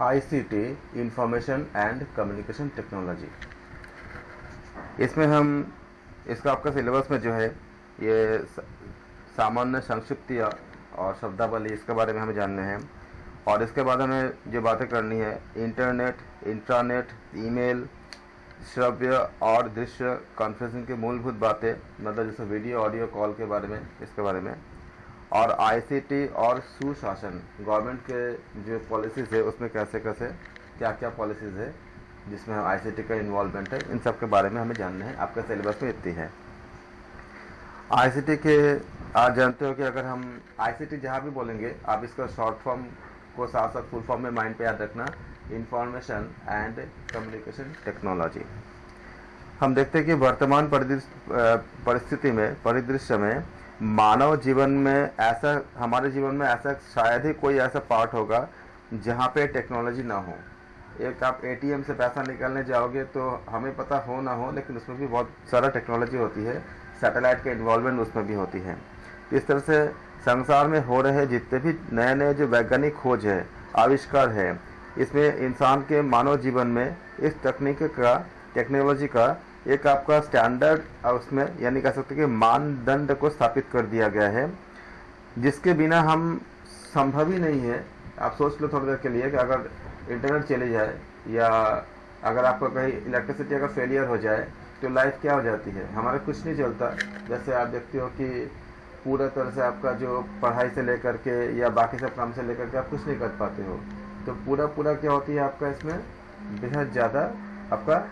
ICT, information and communication technology. इसमें हम इसका आपका सिलेबस में जो है ये सामान्य संक्षिप्तियाँ और शब्दावली, इसके बारे में हमें जानने हैं। और इसके बाद हमें जो बातें करनी है इंटरनेट, इंट्रानेट, ईमेल, श्रव्य और दृश्य कॉन्फ्रेंसिंग की मूलभूत बातें, मतलब जैसे वीडियो ऑडियो कॉल के बारे में, इसके बारे में। और आईसीटी और सुशासन, गवर्नमेंट के जो पॉलिसीज़ है उसमें कैसे कैसे क्या क्या पॉलिसीज़ है जिसमें आईसीटी का इन्वॉल्वमेंट है, इन सब के बारे में हमें जानना है। आपका सिलेबस में इतनी है। आईसीटी के आप जानते हो कि अगर हम आईसीटी जहाँ भी बोलेंगे आप इसका शॉर्ट फॉर्म को साथ साथ फुल फॉर्म में माइंड पे याद रखना, इंफॉर्मेशन एंड कम्युनिकेशन टेक्नोलॉजी। हम देखते हैं कि वर्तमान परिदृश्य में मानव जीवन में ऐसा, हमारे जीवन में ऐसा शायद ही कोई ऐसा पार्ट होगा जहाँ पे टेक्नोलॉजी ना हो। एक आप एटीएम से पैसा निकालने जाओगे तो हमें पता हो ना हो, लेकिन उसमें भी बहुत सारा टेक्नोलॉजी होती है, सैटेलाइट का इन्वॉल्वमेंट उसमें भी होती है। इस तरह से संसार में हो रहे जितने भी नए नए जो वैज्ञानिक खोज है, आविष्कार है, इसमें इंसान के मानव जीवन में इस टेक्नोलॉजी का एक आपका स्टैंडर्ड, उसमें यानी कह सकते हैं कि मानदंड को स्थापित कर दिया गया है, जिसके बिना हम संभव ही नहीं है। आप सोच लो थोड़ी देर के लिए कि अगर इंटरनेट चले जाए या अगर आपको कहीं इलेक्ट्रिसिटी अगर फेलियर हो जाए तो लाइफ क्या हो जाती है, हमारा कुछ नहीं चलता। जैसे आप देखते हो कि पूरा तरह से आपका जो पढ़ाई से लेकर के या बाकी सब काम से लेकर के आप कुछ नहीं कर पाते हो, तो पूरा क्या होती है आपका, इसमें बेहद ज़्यादा आपका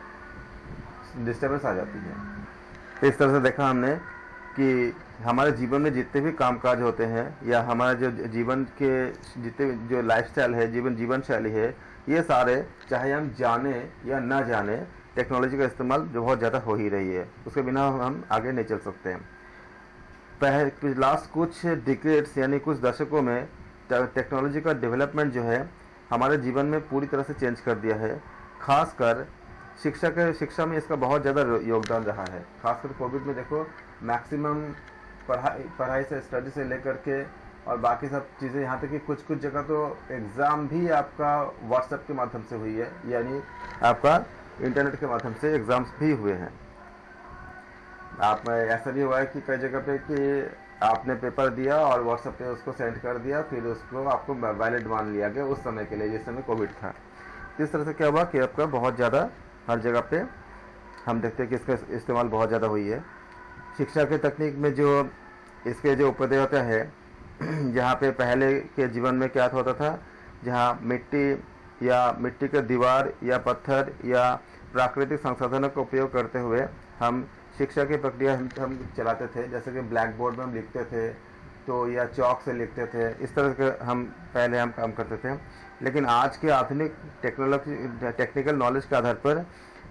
डिस्टर्बेंस आ जाती है। इस तरह से देखा हमने कि हमारे जीवन में जितने भी कामकाज होते हैं या हमारा जो जीवन के जितने जो लाइफस्टाइल है, जीवन शैली है, ये सारे चाहे हम जाने या ना जाने टेक्नोलॉजी का इस्तेमाल जो बहुत ज़्यादा हो ही रही है, उसके बिना हम आगे नहीं चल सकते हैं। लास्ट कुछ डिकेड्स यानी कुछ दशकों में टेक्नोलॉजी का डेवलपमेंट जो है हमारे जीवन में पूरी तरह से चेंज कर दिया है। खासकर शिक्षा में इसका बहुत ज़्यादा योगदान रहा है। खासकर कोविड में देखो, मैक्सिमम पढ़ाई से, स्टडी से लेकर के और बाकी सब चीज़ें, यहाँ तक कि कुछ जगह तो एग्ज़ाम भी आपका व्हाट्सएप के माध्यम से हुई है, यानी आपका इंटरनेट के माध्यम से एग्ज़ाम्स भी हुए हैं। आप ऐसा भी हुआ है कि कई जगह पे कि आपने पेपर दिया और व्हाट्सएप पे उसको सेंड कर दिया, फिर उसको आपको वैलिड मान लिया गया उस समय के लिए, जिस समय कोविड था। इस तरह से क्या हुआ कि आपका बहुत ज़्यादा हर जगह पे हम देखते हैं कि इसका इस्तेमाल बहुत ज़्यादा हुई है। शिक्षा के तकनीक में जो इसके जो उपदेयता है, जहाँ पे पहले के जीवन में क्या होता था, जहाँ मिट्टी के दीवार या पत्थर या प्राकृतिक संसाधनों का उपयोग करते हुए हम शिक्षा की प्रक्रिया हम चलाते थे, जैसे कि ब्लैक बोर्ड में हम लिखते थे तो या चौक से लिखते थे, इस तरह के हम काम करते थे। लेकिन आज के आधुनिक टेक्निकल नॉलेज के आधार पर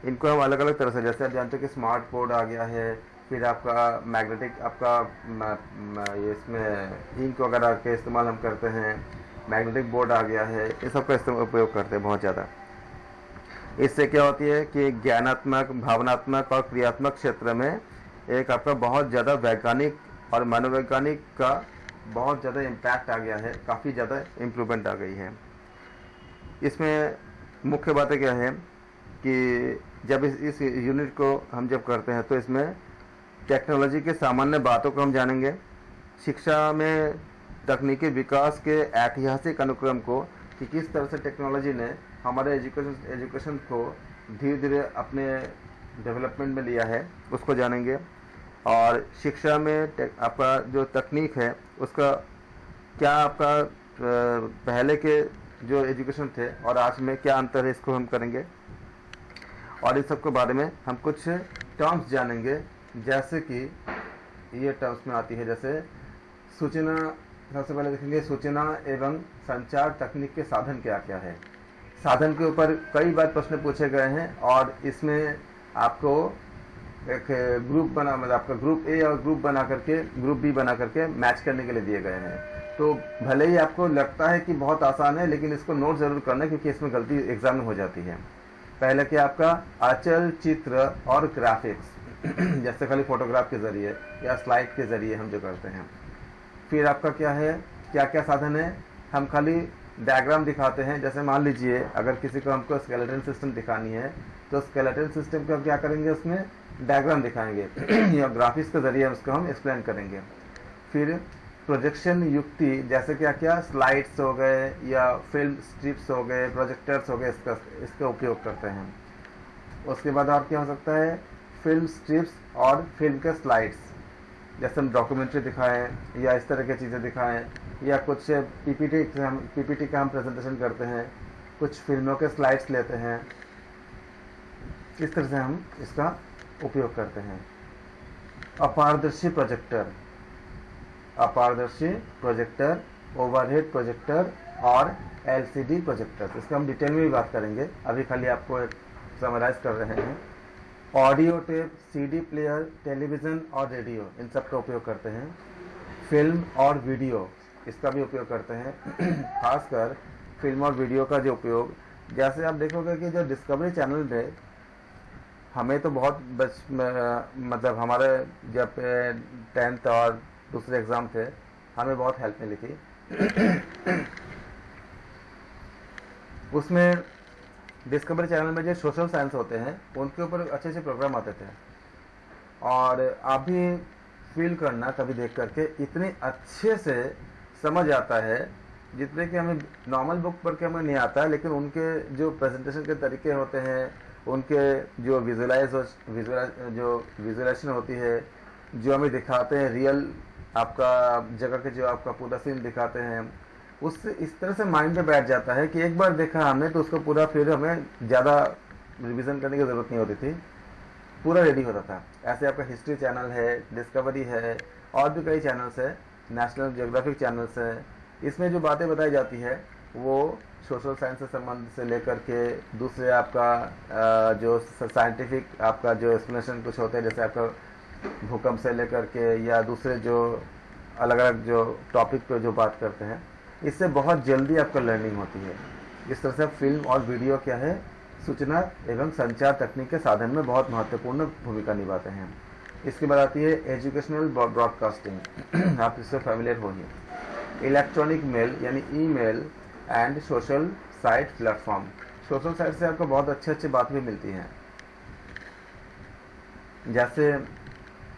इनको हम अलग अलग तरह से, जैसे आप जानते हैं कि स्मार्ट बोर्ड आ गया है, फिर आपका मैग्नेटिक आपका इसमें इंक वगैरह के इस्तेमाल हम करते हैं, मैग्नेटिक बोर्ड आ गया है, इस सब का उपयोग करते हैं बहुत ज़्यादा। इससे क्या होती है कि ज्ञानात्मक, भावनात्मक और क्रियात्मक क्षेत्र में एक आपका बहुत ज़्यादा वैज्ञानिक और मनोवैज्ञानिक का बहुत ज़्यादा इम्पैक्ट आ गया है, काफ़ी ज़्यादा इम्प्रूवमेंट आ गई है। इसमें मुख्य बातें क्या है कि जब इस यूनिट को हम जब करते हैं तो इसमें टेक्नोलॉजी के सामान्य बातों को हम जानेंगे, शिक्षा में तकनीकी विकास के ऐतिहासिक अनुक्रम को कि किस तरह से टेक्नोलॉजी ने हमारे एजुकेशन को धीरे धीरे अपने डेवलपमेंट में लिया है, उसको जानेंगे। और शिक्षा में आपका जो तकनीक है उसका क्या, आपका पहले के जो एजुकेशन थे और आज में क्या अंतर है, इसको हम करेंगे। और इस सब के बारे में हम कुछ टर्म्स जानेंगे, जैसे कि ये टर्म्स में आती है, जैसे सूचना, सबसे पहले देखेंगे सूचना एवं संचार तकनीक के साधन क्या क्या है। साधन के ऊपर कई बार प्रश्न पूछे गए हैं और इसमें आपको एक ग्रुप बना, मतलब आपका ग्रुप ए और ग्रुप बी बना करके मैच करने के लिए दिए गए हैं। तो भले ही आपको लगता है कि बहुत आसान है, लेकिन इसको नोट ज़रूर करना, क्योंकि इसमें गलती एग्जाम में हो जाती है। पहले क्या आपका अचल चित्र और ग्राफिक्स, जैसे खाली फोटोग्राफ के ज़रिए या स्लाइड के ज़रिए हम जो करते हैं। फिर आपका क्या है, क्या क्या साधन है, हम खाली डायग्राम दिखाते हैं। जैसे मान लीजिए अगर किसी को हमको स्केलेटन सिस्टम दिखानी है तो स्केलेटन सिस्टम का क्या करेंगे, उसमें डायग्राम दिखाएंगे या ग्राफिक्स के जरिए उसको हम एक्सप्लेन करेंगे। फिर प्रोजेक्शन युक्ति, जैसे क्या क्या स्लाइड्स हो गए या फिल्म स्ट्रिप्स हो गए, प्रोजेक्टर्स हो गए, इसका उपयोग करते हैं। उसके बाद और क्या हो सकता है, फिल्म स्ट्रिप्स और फिल्म के स्लाइड्स, जैसे हम डॉक्यूमेंट्री दिखाएं या इस तरह की चीज़ें दिखाएं, या कुछ पीपीटी का हम प्रेजेंटेशन करते हैं, कुछ फिल्मों के स्लाइड्स लेते हैं, इस तरह से हम इसका उपयोग करते हैं। अपारदर्शी प्रोजेक्टर, अपारदर्शी प्रोजेक्टर, ओवरहेड प्रोजेक्टर और एलसीडी प्रोजेक्टर, इसका हम डिटेल में भी बात करेंगे, अभी खाली आपको एक समराइज कर रहे हैं। Audio tape, CD player, television और रेडियो, इन सब का उपयोग करते हैं। फिल्म और वीडियो, इसका भी उपयोग करते हैं। खासकर फिल्म और वीडियो का जो उपयोग, जैसे आप देखोगे कि जो डिस्कवरी चैनल में हमें तो बहुत मतलब हमारे जब 10th और दूसरे एग्ज़ाम थे, हमें बहुत हेल्प मिली थी। उसमें डिस्कवरी चैनल में जो सोशल साइंस होते हैं उनके ऊपर अच्छे अच्छे प्रोग्राम आते थे, और आप भी फील करना कभी देख करके इतने अच्छे से समझ आता है जितने कि हमें नॉर्मल बुक पढ़ के हमें नहीं आता है, लेकिन उनके जो प्रेजेंटेशन के तरीके होते हैं, उनके जो विजुअलाइजेशन होती है, जो हमें दिखाते हैं रियल आपका जगह के, जो आपका पूरा सीन दिखाते हैं, उससे इस तरह से माइंड में बैठ जाता है कि एक बार देखा हमने तो उसको पूरा फिर हमें ज़्यादा रिवीजन करने की ज़रूरत नहीं होती थी, पूरा रेडी होता था। ऐसे आपका हिस्ट्री चैनल है, डिस्कवरी है, और भी कई चैनल्स है, नेशनल ज्योग्राफिक चैनल्स है। इसमें जो बातें बताई जाती है वो सोशल साइंस से संबंध से लेकर के दूसरे आपका जो साइंटिफिक आपका जो एक्सप्लेनेशन कुछ होते हैं, जैसे आपका भूकंप से लेकर के या दूसरे जो अलग अलग जो टॉपिक पे जो बात करते हैं, इससे बहुत जल्दी आपका लर्निंग होती है। इस तरह से फिल्म और वीडियो क्या है, सूचना एवं संचार तकनीक के साधन में बहुत महत्वपूर्ण भूमिका निभाते हैं। इसके बाद आती है एजुकेशनल ब्रॉडकास्टिंग, आप इससे फैमिलियर होंगे। इलेक्ट्रॉनिक मेल यानी email and social site platform, social site से आपको बहुत अच्छे अच्छे बात भी मिलती हैं। जैसे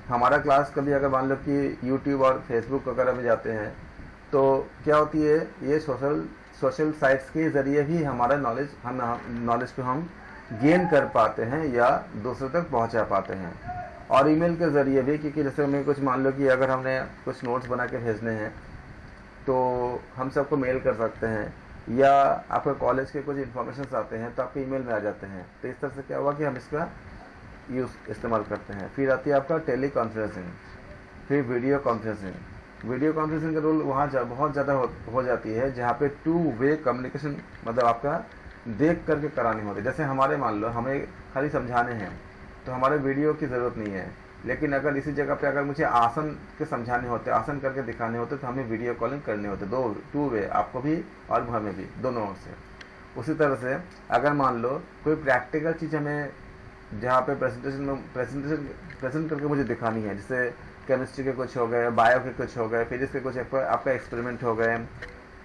हमारा क्लास कभी अगर मान लो कि यूट्यूब और फेसबुक वगैरह में जाते हैं तो क्या होती है, ये सोशल साइट्स के ज़रिए ही हमारा नॉलेज को हम गेन कर पाते हैं या दूसरों तक पहुंचा पाते हैं। और ईमेल के ज़रिए भी, क्योंकि जैसे हमें कुछ मान लो कि अगर हमने कुछ नोट्स बना के भेजने हैं तो हम सबको मेल कर सकते हैं, या आपके कॉलेज के कुछ इन्फॉर्मेशन आते हैं तो आपके ईमेल में आ जाते हैं। तो इस तरह से क्या हुआ कि हम इसका इस्तेमाल करते हैं। फिर आती है आपका टेली कॉन्फ्रेंसिंग, फिर वीडियो कॉन्फ्रेंसिंग। वीडियो कॉन्फ्रेंसिंग का रोल वहाँ बहुत ज़्यादा हो जाती है, जहाँ पे 2 वे कम्युनिकेशन, मतलब आपका देख करके करानी होती है। जैसे हमारे मान लो हमें खाली समझाने हैं तो हमारे वीडियो की ज़रूरत नहीं है, लेकिन अगर इसी जगह पे अगर मुझे आसन के समझाने होते, आसन करके दिखाने होते, तो हमें वीडियो कॉलिंग करने होते। 2 वे, आपको भी और हमें भी, दोनों ओर से। उसी तरह से अगर मान लो कोई प्रैक्टिकल चीज़ हमें जहाँ पे प्रेजेंट करके मुझे दिखानी है, जैसे केमिस्ट्री के कुछ हो गए, बायो के कुछ हो गए, फिजिक्स के कुछ आपका एक्सपेरिमेंट हो गए,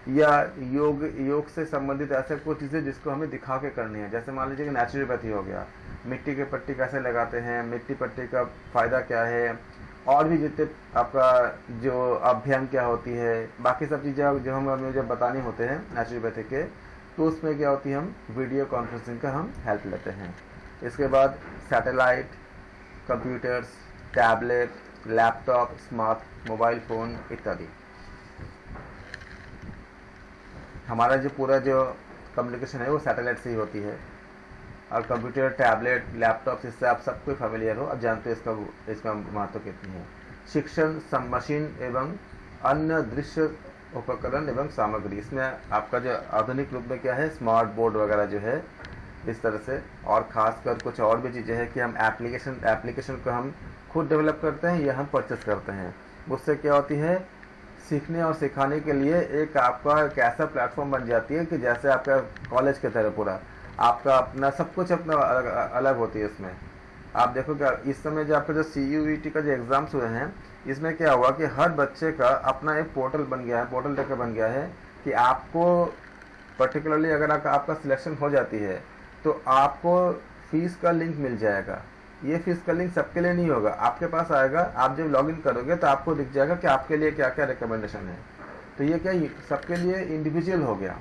या योग से संबंधित ऐसे कुछ चीज़ें जिसको हमें दिखा के करनी है। जैसे मान लीजिए कि नेचुरोपैथी हो गया, मिट्टी के पट्टी कैसे लगाते हैं, मिट्टी पट्टी का फ़ायदा क्या है, और भी जितने आपका जो अभियान क्या होती है, बाकी सब चीज़ें जो हमें जब बतानी होते हैं नेचुरोपैथी के, तो उसमें क्या होती है, हम वीडियो कॉन्फ्रेंसिंग का हम हेल्प लेते हैं। इसके बाद satellite, computers, tablet, laptop, smart mobile phone इत्यादि, हमारा जो पूरा जो कम्युनिकेशन है वो सैटेलाइट से ही होती है। और कंप्यूटर, टैबलेट, लैपटॉप, इससे आप सबको फेमिलियर हो, अब जानते हैं इसका महत्व कितनी है। शिक्षण, मशीन एवं अन्य दृश्य उपकरण एवं सामग्री, इसमें आपका जो आधुनिक रूप में क्या है, स्मार्ट बोर्ड वगैरह जो है, इस तरह से। और ख़ासकर कुछ और भी चीज़ें हैं कि हम एप्लीकेशन को हम खुद डेवलप करते हैं या हम परचेस करते हैं। उससे क्या होती है, सीखने और सिखाने के लिए एक आपका एक ऐसा प्लेटफॉर्म बन जाती है कि जैसे आपका कॉलेज की तरह पूरा आपका अपना सब कुछ अपना अलग होती है। इसमें आप देखो क्या, इस समय जो आपका जो CUET का जो एग्ज़ाम्स हुए हैं, इसमें क्या हुआ कि हर बच्चे का अपना एक पोर्टल बन गया है, पोर्टल तक बन गया है कि आपको पर्टिकुलरली अगर आपका सिलेक्शन हो जाती है तो आपको फीस का लिंक मिल जाएगा। ये फीस का लिंक सबके लिए नहीं होगा, आपके पास आएगा, आप जब लॉगिन करोगे तो आपको दिख जाएगा कि आपके लिए क्या क्या रिकमेंडेशन है। तो ये क्या सबके लिए इंडिविजुअल हो गया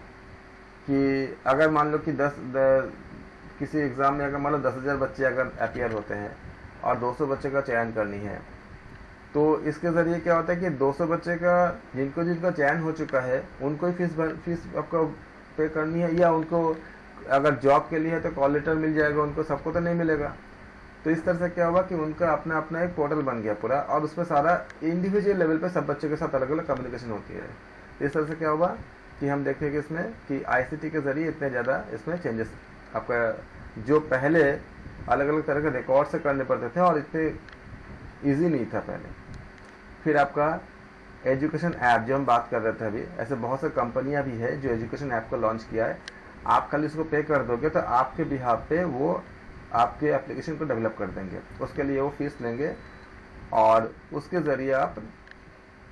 कि अगर मान लो कि किसी एग्ज़ाम में अगर मान लो 10,000 बच्चे अगर अपीयर होते हैं और 200 बच्चे का चयन करनी है, तो इसके ज़रिए क्या होता है कि 200 बच्चे का जिनका चयन हो चुका है उनको ही फीस आपको पे करनी है, या उनको अगर जॉब के लिए है तो कॉल लेटर मिल जाएगा, उनको सबको तो नहीं मिलेगा। तो इस तरह से क्या होगा कि उनका अपना अपना एक पोर्टल बन गया पूरा, और उसमें सारा इंडिविजुअल लेवल पे सब बच्चों के साथ अलग अलग कम्युनिकेशन होती है। इस तरह से क्या होगा कि हम देखेंगे इसमें कि आईसीटी के ज़रिए इतने ज़्यादा इसमें चेंजेस आपका जो पहले अलग अलग तरह के रिकॉर्ड से करने पड़ते थे और इतने ईजी नहीं था पहले। फिर आपका एजुकेशन ऐप जो हम बात कर रहे थे अभी, ऐसे बहुत से कंपनियां भी है जो एजुकेशन ऐप को लॉन्च किया है। आप खाली उसको पे कर दोगे तो आपके बिहाफ पे वो आपके एप्लीकेशन को डेवलप कर देंगे, उसके लिए वो फीस लेंगे और उसके ज़रिए आप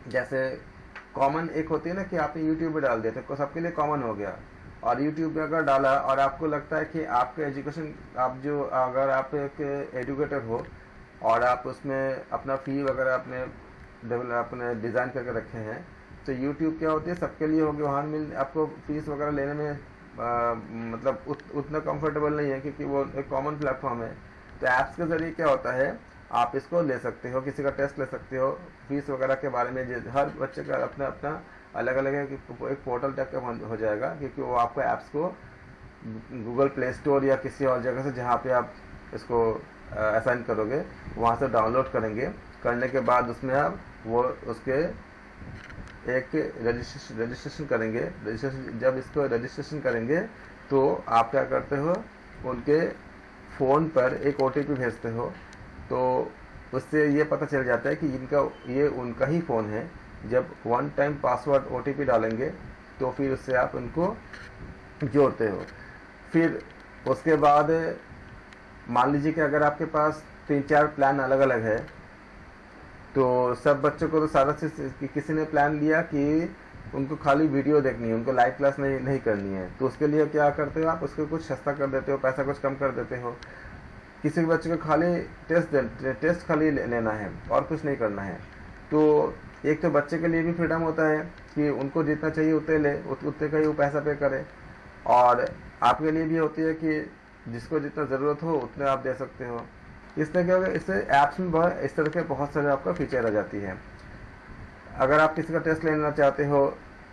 जैसे कॉमन एक होती है ना कि आपने यूट्यूब पे डाल दिया तो सबके लिए कॉमन हो गया, और यूट्यूब पे अगर डाला और आपको लगता है कि आपके एजुकेशन अगर आप एक एजुकेटर हो और आप उसमें अपना फ़ी वगैरह अपने डिज़ाइन करके रखे हैं, तो यूट्यूब क्या होती है सबके लिए होगी, वहाँ आपको फीस वगैरह लेने में मतलब उतना कंफर्टेबल नहीं है क्योंकि वो एक कॉमन प्लेटफॉर्म है। तो ऐप्स के ज़रिए क्या होता है आप इसको ले सकते हो, किसी का टेस्ट ले सकते हो, फीस वगैरह के बारे में हर बच्चे का अपना अपना अलग अलग है कि एक पोर्टल टाइप का हो जाएगा, क्योंकि वो आपको ऐप्स को गूगल प्ले स्टोर या किसी और जगह से जहाँ पे आप इसको असाइन करोगे वहाँ से डाउनलोड करेंगे। करने के बाद उसमें आप वो उसके एक रजिस्ट्रेशन करेंगे। जब इसको रजिस्ट्रेशन करेंगे तो आप क्या करते हो, उनके फ़ोन पर एक ओटीपी भेजते हो, तो उससे ये पता चल जाता है कि ये उनका ही फ़ोन है। जब वन टाइम पासवर्ड ओटीपी डालेंगे तो फिर उससे आप उनको जोड़ते हो। फिर उसके बाद मान लीजिए कि अगर आपके पास 3-4 प्लान अलग अलग है, तो सब बच्चों को तो सारा चीज़ किसी ने प्लान लिया कि उनको खाली वीडियो देखनी है, उनको लाइव क्लास नहीं करनी है, तो उसके लिए क्या करते हो आप उसको कुछ सस्ता कर देते हो, पैसा कुछ कम कर देते हो। किसी बच्चे को खाली टेस्ट खाली लेना है और कुछ नहीं करना है, तो एक तो बच्चे के लिए भी फ्रीडम होता है कि उनको जितना चाहिए उतने ले, उतने का ही वो पैसा पे करे, और आपके लिए भी होती है कि जिसको जितना ज़रूरत हो उतने आप दे सकते हो। इससे क्या होगा, इससे ऐप्स में बहुत इस तरह के बहुत सारे आपका फीचर आ जाती है। अगर आप किसी का टेस्ट लेना चाहते हो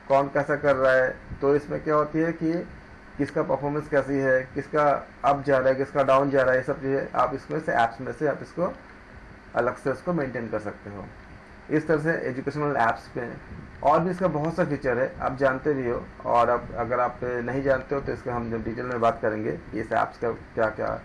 कौन कैसा कर रहा है, तो इसमें क्या होती है कि किसका परफॉर्मेंस कैसी है, किसका अप जा रहा है, किसका डाउन जा रहा है, ये सब चीज़ें आप इसमें से ऐप्स में से आप इसको अलग से उसको मेंटेन कर सकते हो। इस तरह से एजुकेशनल ऐप्स पे और भी इसका बहुत सा फीचर है, आप जानते भी हो, और अब अगर आप नहीं जानते हो तो इसका हम जब डिटेल में बात करेंगे कि इस ऐप्स का क्या क्या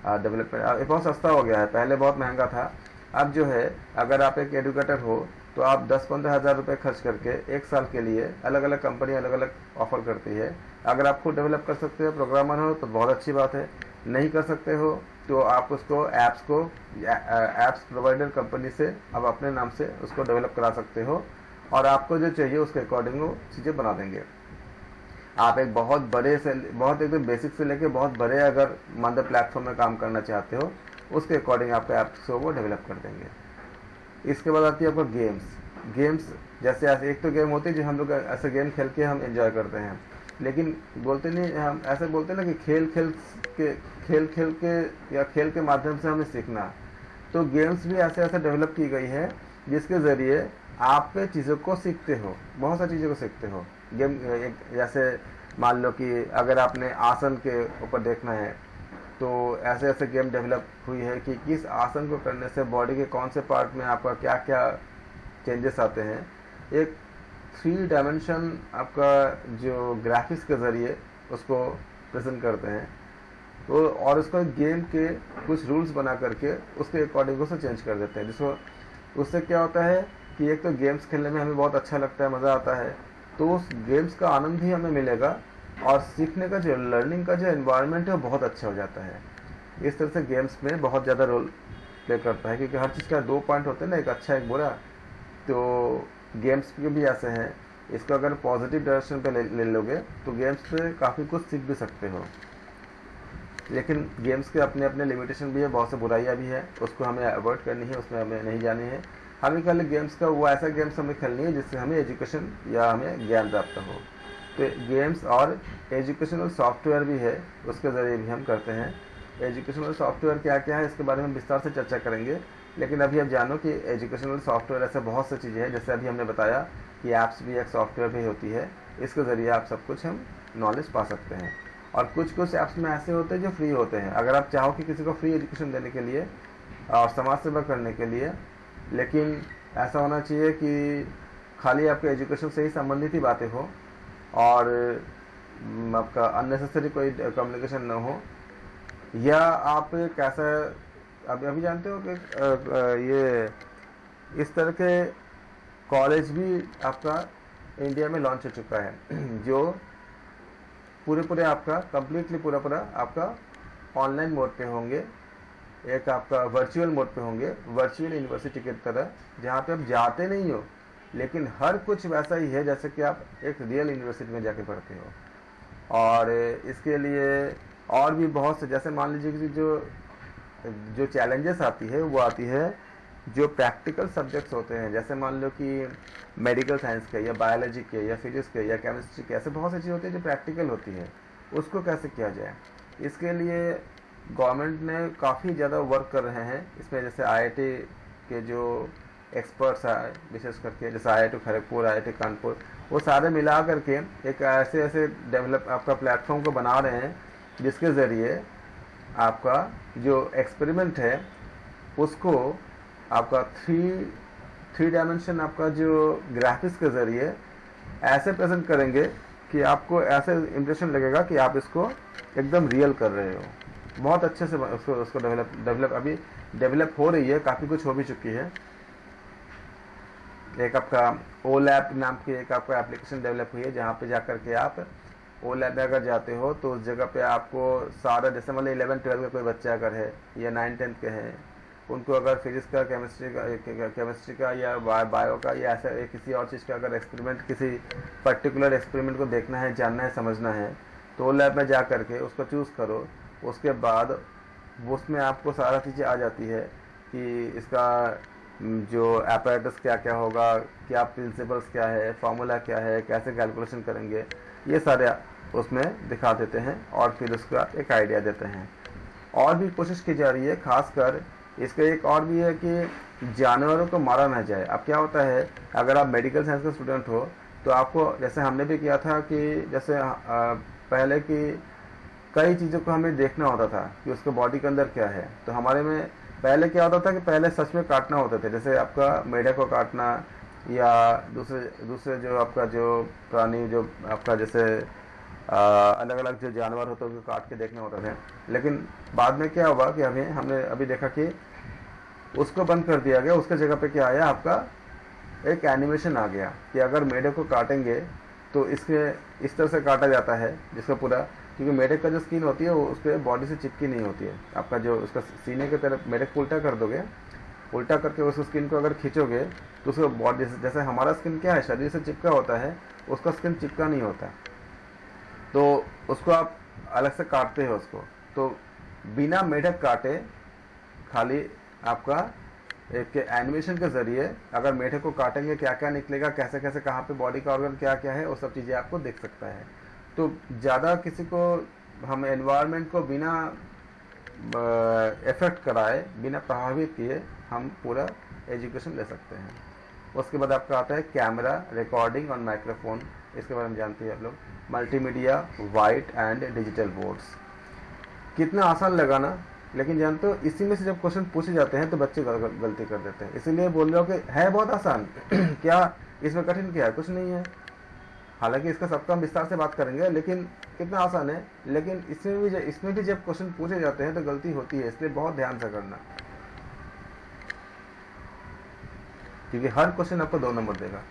डेवलपमेंट। ये बहुत सस्ता हो गया है, पहले बहुत महंगा था। अब जो है अगर आप एक एजुकेटर हो तो आप 10-15 हज़ार रुपये खर्च करके एक साल के लिए अलग अलग कंपनी अलग अलग ऑफर करती है। अगर आप खुद डेवलप कर सकते हो, प्रोग्रामर हो, तो बहुत अच्छी बात है। नहीं कर सकते हो तो आप उसको ऐप्स प्रोवाइडर कंपनी से आप अपने नाम से उसको डेवलप करा सकते हो, और आपको जो चाहिए उसके अकॉर्डिंग वो चीज़ें बना देंगे। आप एक बहुत एकदम बेसिक से लेके बहुत बड़े अगर मान लो प्लेटफॉर्म में काम करना चाहते हो, उसके अकॉर्डिंग आपको ऐप्स को वो डेवलप कर देंगे। इसके बाद आती है आपको गेम्स। जैसे एक तो गेम होती है जो हम लोग ऐसे गेम खेल के हम एंजॉय करते हैं, लेकिन बोलते नहीं, हम ऐसे बोलते ना कि खेल के या खेल के माध्यम से हमें सीखना। तो गेम्स भी ऐसे डेवलप की गई है जिसके ज़रिए आप चीज़ों को सीखते हो, बहुत सारी चीज़ों को सीखते हो। गेम जैसे मान लो कि अगर आपने आसन के ऊपर देखना है तो ऐसे गेम डेवलप हुई है कि किस आसन को करने से बॉडी के कौन से पार्ट में आपका क्या क्या चेंजेस आते हैं। एक 3 डायमेंशन आपका जो ग्राफिक्स के ज़रिए उसको प्रेजेंट करते हैं, तो और उसको गेम के कुछ रूल्स बना करके उसके अकॉर्डिंग उसे चेंज कर देते हैं, जिसको उससे क्या होता है कि एक तो गेम्स खेलने में हमें बहुत अच्छा लगता है, मज़ा आता है, तो उस गेम्स का आनंद भी हमें मिलेगा, और सीखने का जो लर्निंग का जो एनवायरनमेंट है वो बहुत अच्छा हो जाता है। इस तरह से गेम्स में बहुत ज़्यादा रोल प्ले करता है, क्योंकि हर चीज़ का 2 पॉइंट होते हैं ना, एक अच्छा एक बुरा। तो गेम्स के भी ऐसे हैं इसको अगर पॉजिटिव डायरेक्शन पे ले लोगे तो गेम्स से काफ़ी कुछ सीख भी सकते हो, लेकिन गेम्स के अपने अपने लिमिटेशन भी है, बहुत से बुराइयाँ भी है, उसको हमें अवॉइड करनी है, उसमें हमें नहीं जानी है। हमें खाली गेम्स का वो ऐसा गेम्स हमें खेलनी है जिससे हमें एजुकेशन या हमें ज्ञान प्राप्त हो। तो गेम्स और एजुकेशनल सॉफ्टवेयर भी है, उसके ज़रिए भी हम करते हैं। एजुकेशनल सॉफ्टवेयर क्या क्या है इसके बारे में विस्तार से चर्चा करेंगे, लेकिन अभी आप जानो कि एजुकेशनल सॉफ्टवेयर ऐसे बहुत सी चीज़ें हैं, जैसे अभी हमने बताया कि ऐप्स भी एक सॉफ्टवेयर भी होती है, इसके ज़रिए आप सब कुछ हम नॉलेज पा सकते हैं। और कुछ कुछ ऐप्स में ऐसे होते हैं जो फ्री होते हैं, अगर आप चाहो कि किसी को फ्री एजुकेशन देने के लिए और समाज सेवा करने के लिए, लेकिन ऐसा होना चाहिए कि खाली आपके एजुकेशन से ही संबंधित ही बातें हो और आपका अननेसेसरी कोई कम्युनिकेशन ना हो, या आप एक ऐसा अभी जानते हो कि ये इस तरह के कॉलेज भी आपका इंडिया में लॉन्च हो चुका है जो पूरे आपका कम्प्लीटली पूरा आपका ऑनलाइन मोड पे होंगे, एक आपका वर्चुअल मोड पे होंगे, वर्चुअल यूनिवर्सिटी की तरह, जहाँ पे आप जाते नहीं हो लेकिन हर कुछ वैसा ही है जैसे कि आप एक रियल यूनिवर्सिटी में जाके पढ़ते हो। और इसके लिए और भी बहुत से, जैसे मान लीजिए कि जो चैलेंजेस आती है वो आती है जो प्रैक्टिकल सब्जेक्ट्स होते हैं, जैसे मान लो कि मेडिकल साइंस के या बायोलॉजी के या फिजिक्स के या केमिस्ट्री के, ऐसे बहुत सी चीज़ होती है जो प्रैक्टिकल होती है, उसको कैसे किया जाए, इसके लिए गवर्नमेंट ने काफ़ी ज़्यादा वर्क कर रहे हैं इसमें। जैसे आईआईटी के जो एक्सपर्ट्स हैं, विशेष करके जैसे आईआईटी खड़गपुर, आईआईटी कानपुर, वो सारे मिला करके एक ऐसे डेवलप आपका प्लेटफॉर्म को बना रहे हैं जिसके ज़रिए आपका जो एक्सपेरिमेंट है उसको आपका थ्री डायमेंशन आपका जो ग्राफिक्स के ज़रिए ऐसे प्रेजेंट करेंगे कि आपको ऐसे इम्प्रेशन लगेगा कि आप इसको एकदम रियल कर रहे हो। बहुत अच्छे से उसको डेवलप अभी डेवलप हो रही है, काफ़ी कुछ हो भी चुकी है। एक आपका ओ लैब नाम की एक आपका एप्लीकेशन डेवलप हुई है, जहाँ पे जाकर के आप ओ लैब में अगर जाते हो तो उस जगह पे आपको सारा, जैसे मतलब 11-12 का कोई बच्चा अगर है या 9-10 के हैं, उनको अगर फिजिक्स का, केमिस्ट्री का या बायो का या ऐसा किसी और चीज़ का अगर एक्सपेरिमेंट, किसी पर्टिकुलर एक्सपेरिमेंट को देखना है, जानना है, समझना है, तो ओ लैब में जा करके उसको चूज़ करो। उसके बाद उसमें आपको सारा चीज़ें आ जाती है कि इसका जो एपरेटस क्या क्या होगा, क्या प्रिंसिपल्स क्या है, फार्मूला क्या है, कैसे कैलकुलेशन करेंगे, ये सारे उसमें दिखा देते हैं और फिर उसका एक आइडिया देते हैं। और भी कोशिश की जा रही है, खासकर इसका एक और भी है कि जानवरों को मारा ना जाए। अब क्या होता है, अगर आप मेडिकल साइंस का स्टूडेंट हो तो आपको, जैसे हमने भी किया था कि जैसे पहले की कई चीज़ों को हमें देखना होता था कि उसके बॉडी के अंदर क्या है, तो हमारे में पहले क्या होता था कि पहले सच में काटना होता था, जैसे आपका मेढक को काटना या दूसरे जो आपका जो प्राणी जो आपका जैसे अलग अलग जो जानवर होते हैं उनको काट के देखना होता था। लेकिन बाद में क्या हुआ कि हमने अभी देखा कि उसको बंद कर दिया गया, उसके जगह पे क्या आया, आपका एक एनिमेशन आ गया कि अगर मेढक को काटेंगे तो इसके इस तरह से काटा जाता है जिसका पूरा, क्योंकि मेढक का जो स्किन होती है वो उसके बॉडी से चिपकी नहीं होती है। आपका जो उसका सीने की तरफ मेढक को उल्टा कर दोगे, उल्टा करके उस स्किन को अगर खींचोगे तो उसका बॉडी, जैसे हमारा स्किन क्या है, शरीर से चिपका होता है, उसका स्किन चिपका नहीं होता, तो उसको आप अलग से काटते हो उसको। तो बिना मेढक काटे खाली आपका एक एनिमेशन के ज़रिए अगर मेढक को काटेंगे क्या क्या निकलेगा, कैसे कैसे कहाँ पे बॉडी का ऑर्गन क्या क्या है, वो सब चीज़ें आपको दिख सकता है। तो ज़्यादा किसी को हम एनवायरनमेंट को बिना इफेक्ट कराए, बिना प्रभावित किए हम पूरा एजुकेशन ले सकते हैं। उसके बाद आपका आता है कैमरा, रिकॉर्डिंग और माइक्रोफोन, इसके बारे में जानते हैं आप लोग। Multimedia, white and digital boards, कितना आसान लगा ना, लेकिन जानते हो इसी में से जब क्वेश्चन पूछे जाते हैं तो बच्चे गलती कर देते हैं। इसीलिए बोल रहे हो कि है बहुत आसान क्या इसमें कठिन क्या है, कुछ नहीं है। हालांकि इसका सबका हम विस्तार से बात करेंगे, लेकिन कितना आसान है। लेकिन इसमें भी जब क्वेश्चन पूछे जाते हैं तो गलती होती है, इसलिए बहुत ध्यान से करना, क्योंकि हर क्वेश्चन आपको 2 नंबर देगा।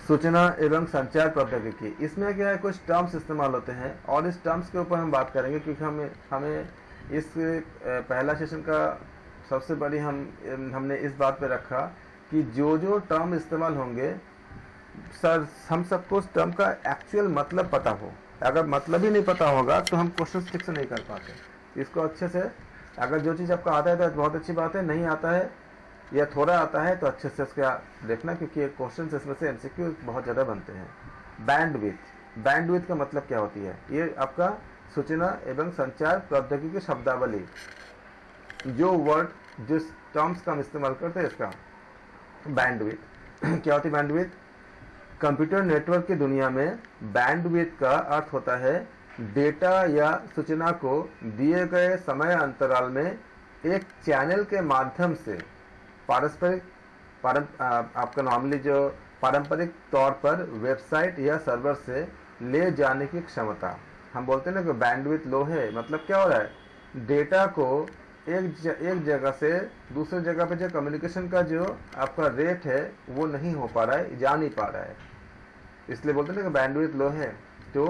सूचना एवं संचार प्रौद्योगिकी, इसमें क्या है, कुछ टर्म्स इस्तेमाल होते हैं और इस टर्म्स के ऊपर हम बात करेंगे, क्योंकि हमें इस पहला सेशन का सबसे बड़ी हमने इस बात पे रखा कि जो जो टर्म इस्तेमाल होंगे सर हम सबको उस टर्म का एक्चुअल मतलब पता हो। अगर मतलब ही नहीं पता होगा तो हम क्वेश्चन ठीक से नहीं कर पाते। इसको अच्छे से, अगर जो चीज़ आपको आता है तो बहुत अच्छी बात है, नहीं आता है या थोड़ा आता है तो अच्छे से उसका देखना, क्योंकि क्वेश्चन इसमें से एमसीक्यू बहुत ज़्यादा बनते हैं। बैंडविड्थ का मतलब क्या होती है? ये आपका सूचना एवं संचार प्रौद्योगिकी शब्दावली, जो वर्ड जिस टर्म्स का हम इस्तेमाल करते हैं इसका बैंडविड्थ। क्या होती है बैंडविड्थ? कंप्यूटर नेटवर्क की दुनिया में बैंडविड्थ का अर्थ होता है डेटा या सूचना को दिए गए समय अंतराल में एक चैनल के माध्यम से आपका नॉर्मली जो पारंपरिक तौर पर वेबसाइट या सर्वर से ले जाने की क्षमता। हम बोलते हैं ना कि बैंडविड्थ लो है, मतलब क्या हो रहा है? डेटा को एक जगह से दूसरे जगह पे जो कम्युनिकेशन का जो आपका रेट है वो नहीं हो पा रहा है, जा नहीं पा रहा है, इसलिए बोलते हैं ना कि बैंडविड्थ लो है। तो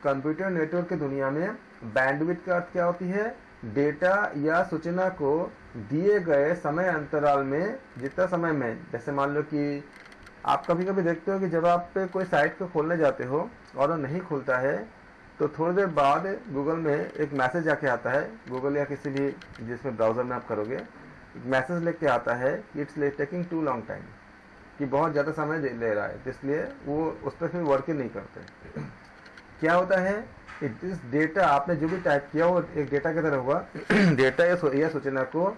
कंप्यूटर नेटवर्क की दुनिया में बैंडविड्थ का अर्थ क्या होती है? डेटा या सूचना को दिए गए समय अंतराल में, जितना समय में, जैसे मान लो कि आप कभी कभी देखते हो कि जब आप पे कोई साइट को खोलने जाते हो और वो नहीं खुलता है तो थोड़ी देर बाद गूगल में एक मैसेज आके आता है, गूगल या किसी भी जिसमें ब्राउज़र में आप करोगे, एक मैसेज लेके आता है कि it's taking too long time, कि बहुत ज़्यादा समय ले रहा है, तो इसलिए वो उस पर फिर वर्क ही नहीं करते। क्या होता है कि जिस डेटा आपने जो भी टाइप किया वो एक डेटा की तरह हुआ। डेटा या सूचना को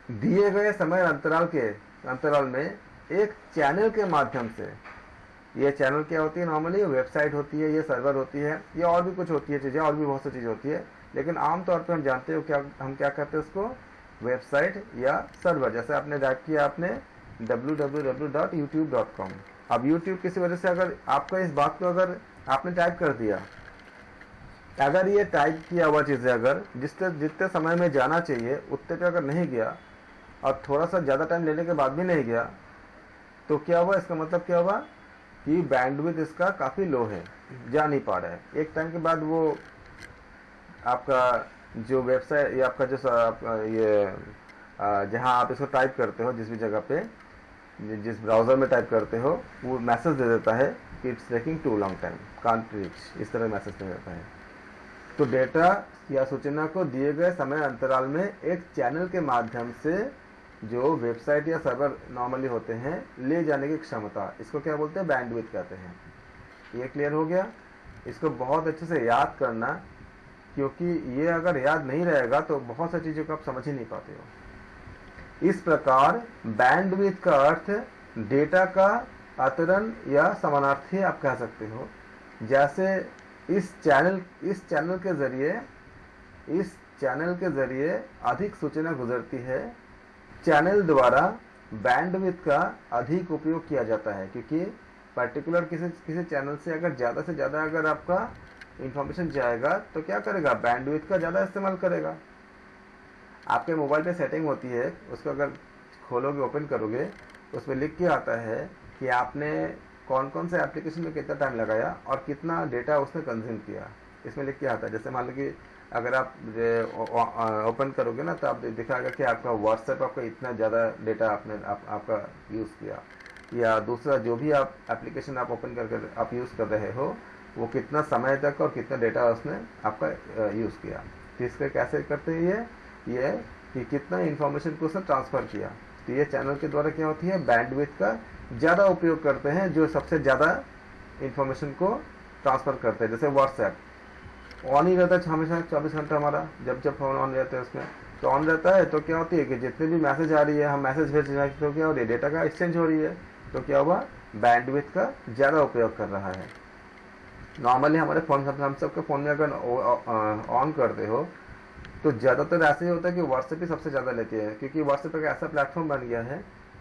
दिए गए समय अंतराल में एक चैनल के माध्यम से, ये चैनल क्या होती है? नॉर्मली वेबसाइट होती है, ये सर्वर होती है, ये और भी कुछ होती है चीज़ें, और भी बहुत सी चीज़ होती है, लेकिन आमतौर पर हम जानते हो हम क्या कहते हैं उसको? वेबसाइट या सर्वर। जैसे आपने टाइप किया आपने www.youtube.com, अब YouTube किसी वजह से अगर आपका इस बात को अगर आपने टाइप कर दिया, अगर ये टाइप किया हुआ चीज़ें अगर जितने समय में जाना चाहिए उतने पे अगर नहीं गया और थोड़ा सा ज़्यादा टाइम लेने के बाद भी नहीं गया, तो क्या हुआ? इसका मतलब क्या हुआ कि बैंडविड्थ इसका काफ़ी लो है, जा नहीं पा रहा है। एक टाइम के बाद वो आपका जो वेबसाइट या आपका जो जहाँ आप इसको टाइप करते हो, जिस भी जगह पे, जिस ब्राउज़र में टाइप करते हो, वो मैसेज दे देता है कि it's taking too long time, can't reach, इस तरह मैसेज दे देता है। तो डेटा या सूचना को दिए गए समय अंतराल में एक चैनल के माध्यम से जो वेबसाइट या सर्वर नॉर्मली होते हैं ले जाने की क्षमता, इसको क्या बोलते हैं? बैंडविड्थ कहते हैं। ये क्लियर हो गया? इसको बहुत अच्छे से याद करना, क्योंकि ये अगर याद नहीं रहेगा तो बहुत सारी चीज़ों को आप समझ ही नहीं पाते हो। इस प्रकार बैंडविड्थ का अर्थ डेटा का अतरण या समानार्थी आप कह सकते हो। जैसे इस चैनल के जरिए अधिक सूचना गुजरती है, चैनल द्वारा बैंडविड्थ का अधिक उपयोग किया जाता है, क्योंकि पर्टिकुलर किसी चैनल से ज़्यादा अगर आपका इंफॉर्मेशन जाएगा तो क्या करेगा? बैंडविड्थ का ज़्यादा इस्तेमाल करेगा। आपके मोबाइल पे सेटिंग होती है, उसको अगर खोलोगे, ओपन करोगे, उसमें लिख के आता है कि आपने कौन कौन से एप्लीकेशन में कितना टाइम लगाया और कितना डेटा उसने कंज्यूम किया, इसमें लिख के आता है। जैसे मान लो कि अगर आप ओपन करोगे ना तो आप दिखाएगा कि आपका व्हाट्सएप आपका इतना ज़्यादा डेटा आपका यूज़ किया, या दूसरा जो भी आप एप्लीकेशन आप ओपन करके आप यूज़ कर रहे हो वो कितना समय तक और कितना डेटा उसने आपका यूज़ किया। तो इसके कैसे करते हैं ये कि कितना इन्फॉर्मेशन को उसने ट्रांसफ़र किया। तो ये चैनल के द्वारा क्या होती है? बैंडविड्थ का ज़्यादा उपयोग करते हैं, जो सबसे ज़्यादा इन्फॉर्मेशन को ट्रांसफ़र करते हैं। जैसे व्हाट्सएप ऑन ही रहता है हमेशा 24 घंटा, हमारा जब फ़ोन ऑन रहता है उसमें तो ऑन रहता है, तो क्या होती है कि जितने भी मैसेज आ रही है हम मैसेज भेज रहे हैं, तो क्या हो रही है? डेटा का एक्सचेंज हो रही है, तो क्या हुआ? बैंडविड्थ का ज़्यादा उपयोग कर रहा है। नॉर्मली हमारे फ़ोन, हम सबके फ़ोन में अगर ऑन करते हो तो ज़्यादातर ऐसे ही होता है कि व्हाट्सएप ही सबसे ज़्यादा लेते हैं, क्योंकि व्हाट्सएप एक ऐसा प्लेटफॉर्म बन गया है,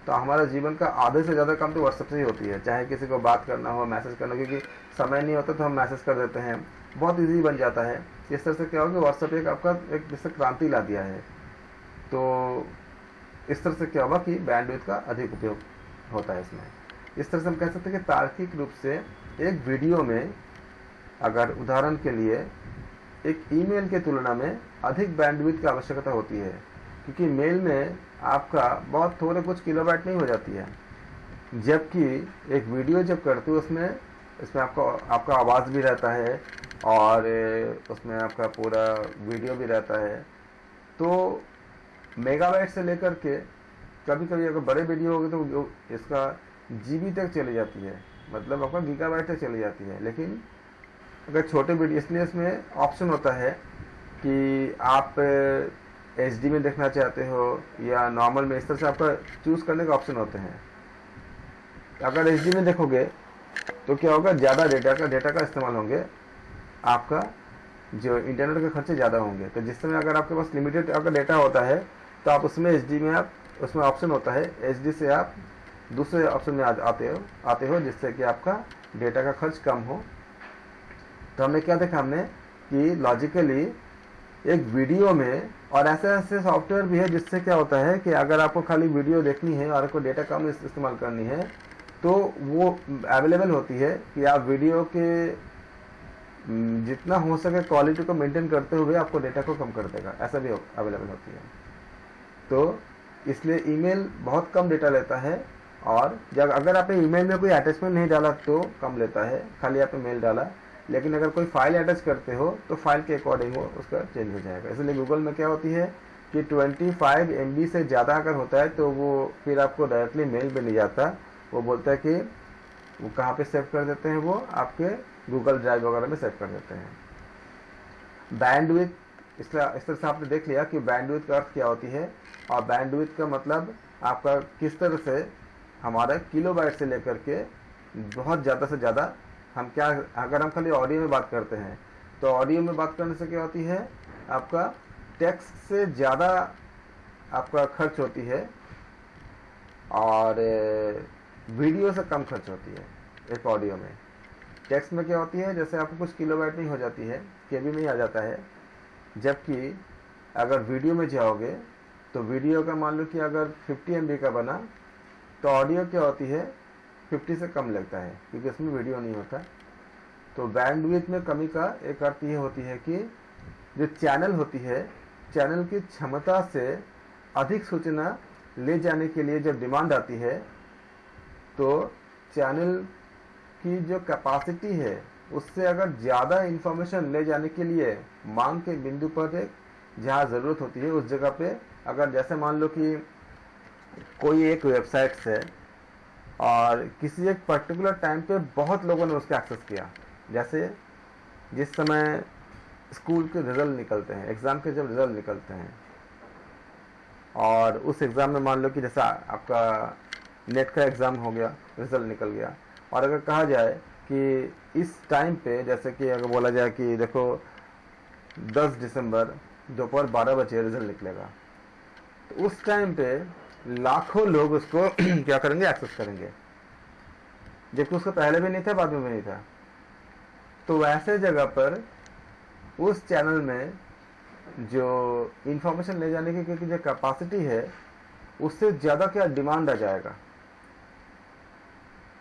तो हमारा जीवन का आधे से ज़्यादा काम तो व्हाट्सएप से ही होती है। चाहे किसी को बात करना हो, मैसेज करना, क्योंकि समय नहीं होता तो हम मैसेज कर देते हैं, बहुत ईजी बन जाता है। इस तरह से क्या होगा? व्हाट्सएप एक आपका एक जैसे क्रांति ला दिया है। तो इस तरह से क्या होगा कि बैंडविड्थ का अधिक उपयोग होता है इसमें। इस तरह से हम कह सकते हैं कि तार्किक रूप से एक वीडियो में, अगर उदाहरण के लिए एक ईमेल के तुलना में अधिक बैंडविड्थ की आवश्यकता होती है, क्योंकि मेल में आपका बहुत थोड़े कुछ किलोबाइट नहीं हो जाती है। जबकि एक वीडियो जब करते हो उसमें इसमें आपका आवाज़ भी रहता है और उसमें आपका पूरा वीडियो भी रहता है, तो मेगाबाइट से लेकर के कभी कभी अगर बड़े वीडियो हो गए तो इसका जीबी तक चली जाती है, मतलब आपका गीगाबाइट तक चली जाती है। लेकिन अगर छोटे वीडियो, इसलिए इसमें ऑप्शन होता है कि आप HD में देखना चाहते हो या नॉर्मल में, इस तरह से आपका चूज़ करने का ऑप्शन होते हैं। अगर HD में देखोगे तो क्या होगा, ज़्यादा डेटा का इस्तेमाल होंगे, आपका जो इंटरनेट के खर्चे ज़्यादा होंगे। तो जिस समय अगर आपके पास लिमिटेड अगर डेटा होता है तो आप उसमें HD में आप उसमें ऑप्शन होता है, HD से आप दूसरे ऑप्शन में आते हो जिससे कि आपका डेटा का खर्च कम हो। तो हमने क्या देखा, हमने कि लॉजिकली एक वीडियो में, और ऐसे ऐसे सॉफ्टवेयर भी है जिससे क्या होता है कि अगर आपको खाली वीडियो देखनी है और आपको डेटा कम इस्तेमाल करनी है तो वो अवेलेबल होती है कि आप वीडियो के जितना हो सके क्वालिटी को मेंटेन करते हुए आपको डेटा को कम कर देगा, ऐसा भी अवेलेबल होती है। तो इसलिए ईमेल बहुत कम डेटा लेता है, और जब अगर आपने ईमेल में कोई अटैचमेंट नहीं डाला तो कम लेता है, खाली आपने मेल डाला। लेकिन अगर कोई फाइल अटैच करते हो तो फाइल के अकॉर्डिंग वो उसका चेंज हो जाएगा। इसलिए गूगल में क्या होती है कि 25 MB से ज़्यादा अगर होता है तो वो फिर आपको डायरेक्टली मेल पे नहीं जाता, वो बोलता है कि वो कहाँ पे सेव कर देते हैं, वो आपके गूगल ड्राइव वगैरह में सेव कर देते हैं। बैंडविड्थ, इस तरह से आपने देख लिया कि बैंडविड्थ का अर्थ क्या होती है, और बैंडविड्थ का मतलब आपका किस तरह से हमारा किलोबाइट से लेकर के बहुत ज़्यादा से ज़्यादा हम क्या, अगर हम खाली ऑडियो में बात करते हैं तो ऑडियो में बात करने से क्या होती है, आपका टेक्स्ट से ज़्यादा आपका खर्च होती है और वीडियो से कम खर्च होती है एक ऑडियो में। टेक्स्ट में क्या होती है, जैसे आपको कुछ किलोबाइट नहीं हो जाती है, केबी में ही आ जाता है। जबकि अगर वीडियो में जाओगे तो वीडियो का मान लो कि अगर 50 MB का बना तो ऑडियो क्या होती है 50 से कम लगता है, क्योंकि इसमें वीडियो नहीं होता। तो बैंडविड्थ में कमी का एक अर्थ ये होती है कि जो चैनल होती है, चैनल की क्षमता से अधिक सूचना ले जाने के लिए जब डिमांड आती है तो चैनल की जो कैपेसिटी है उससे अगर ज़्यादा इंफॉर्मेशन ले जाने के लिए मांग के बिंदु पर एक जहाँ ज़रूरत होती है उस जगह पे, अगर जैसे मान लो कि कोई एक वेबसाइट से और किसी एक पर्टिकुलर टाइम पे बहुत लोगों ने उसका एक्सेस किया, जैसे जिस समय स्कूल के रिजल्ट निकलते हैं, एग्ज़ाम के जब रिजल्ट निकलते हैं, और उस एग्ज़ाम में मान लो कि जैसा आपका नेट का एग्ज़ाम हो गया, रिजल्ट निकल गया, और अगर कहा जाए कि इस टाइम पे, जैसे कि अगर बोला जाए कि देखो 10 दिसंबर दोपहर 12 बजे रिजल्ट निकलेगा, तो उस टाइम पे लाखों लोग उसको क्या करेंगे, एक्सेस करेंगे, जबकि उसको पहले भी नहीं था, बाद में भी नहीं था। तो वैसे जगह पर उस चैनल में जो इंफॉर्मेशन ले जाने की जो कैपेसिटी है उससे ज़्यादा क्या डिमांड आ जाएगा,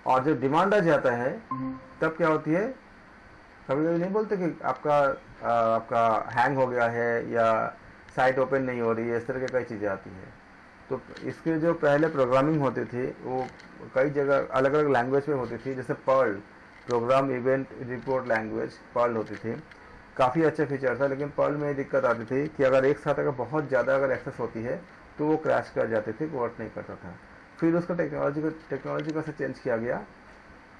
और जब डिमांड आ जाता है तब क्या होती है, कभी कभी नहीं बोलते कि आपका हैंग हो गया है या साइट ओपन नहीं हो रही है, इस तरह की कई चीज़ें आती है। तो इसके जो पहले प्रोग्रामिंग होती थी वो कई जगह अलग अलग लैंग्वेज में होती थी, जैसे Perl, program event report language Perl होती थी, काफ़ी अच्छा फीचर था। लेकिन पर्ल में दिक्कत आती थी कि अगर एक साथ अगर बहुत ज़्यादा अगर एक्सेस होती है तो वो क्रैश कर जाती थी, वर्क नहीं करता था। फिर उसको टेक्नोलॉजी को से चेंज किया गया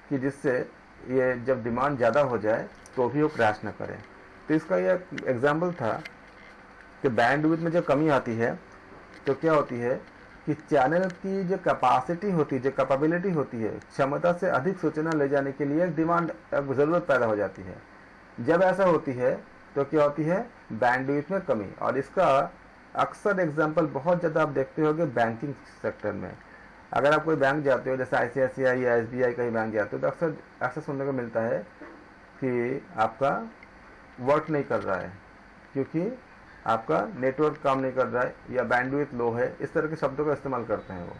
कि जिससे ये जब डिमांड ज़्यादा हो जाए तो भी वो क्रैश ना करे। तो इसका ये एग्जाम्पल था कि बैंडविड्थ में जब कमी आती है तो क्या होती है कि चैनल की जो कैपेसिटी होती है, जो कैपेबिलिटी होती है, क्षमता से अधिक सूचना ले जाने के लिए डिमांड ज़रूरत पैदा हो जाती है। जब ऐसा होती है तो क्या होती है, बैंडविड्थ में कमी। और इसका अक्सर एग्जांपल बहुत ज़्यादा आप देखते होंगे बैंकिंग सेक्टर में। अगर आप कोई बैंक जाते हो, जैसे ICICI या SBI कहीं बैंक जाते हो, तो अक्सर ऐसा सुनने को मिलता है कि आपका वर्क नहीं कर रहा है क्योंकि आपका नेटवर्क काम नहीं कर रहा है या बैंडविड्थ लो है, इस तरह के शब्दों का इस्तेमाल करते हैं वो।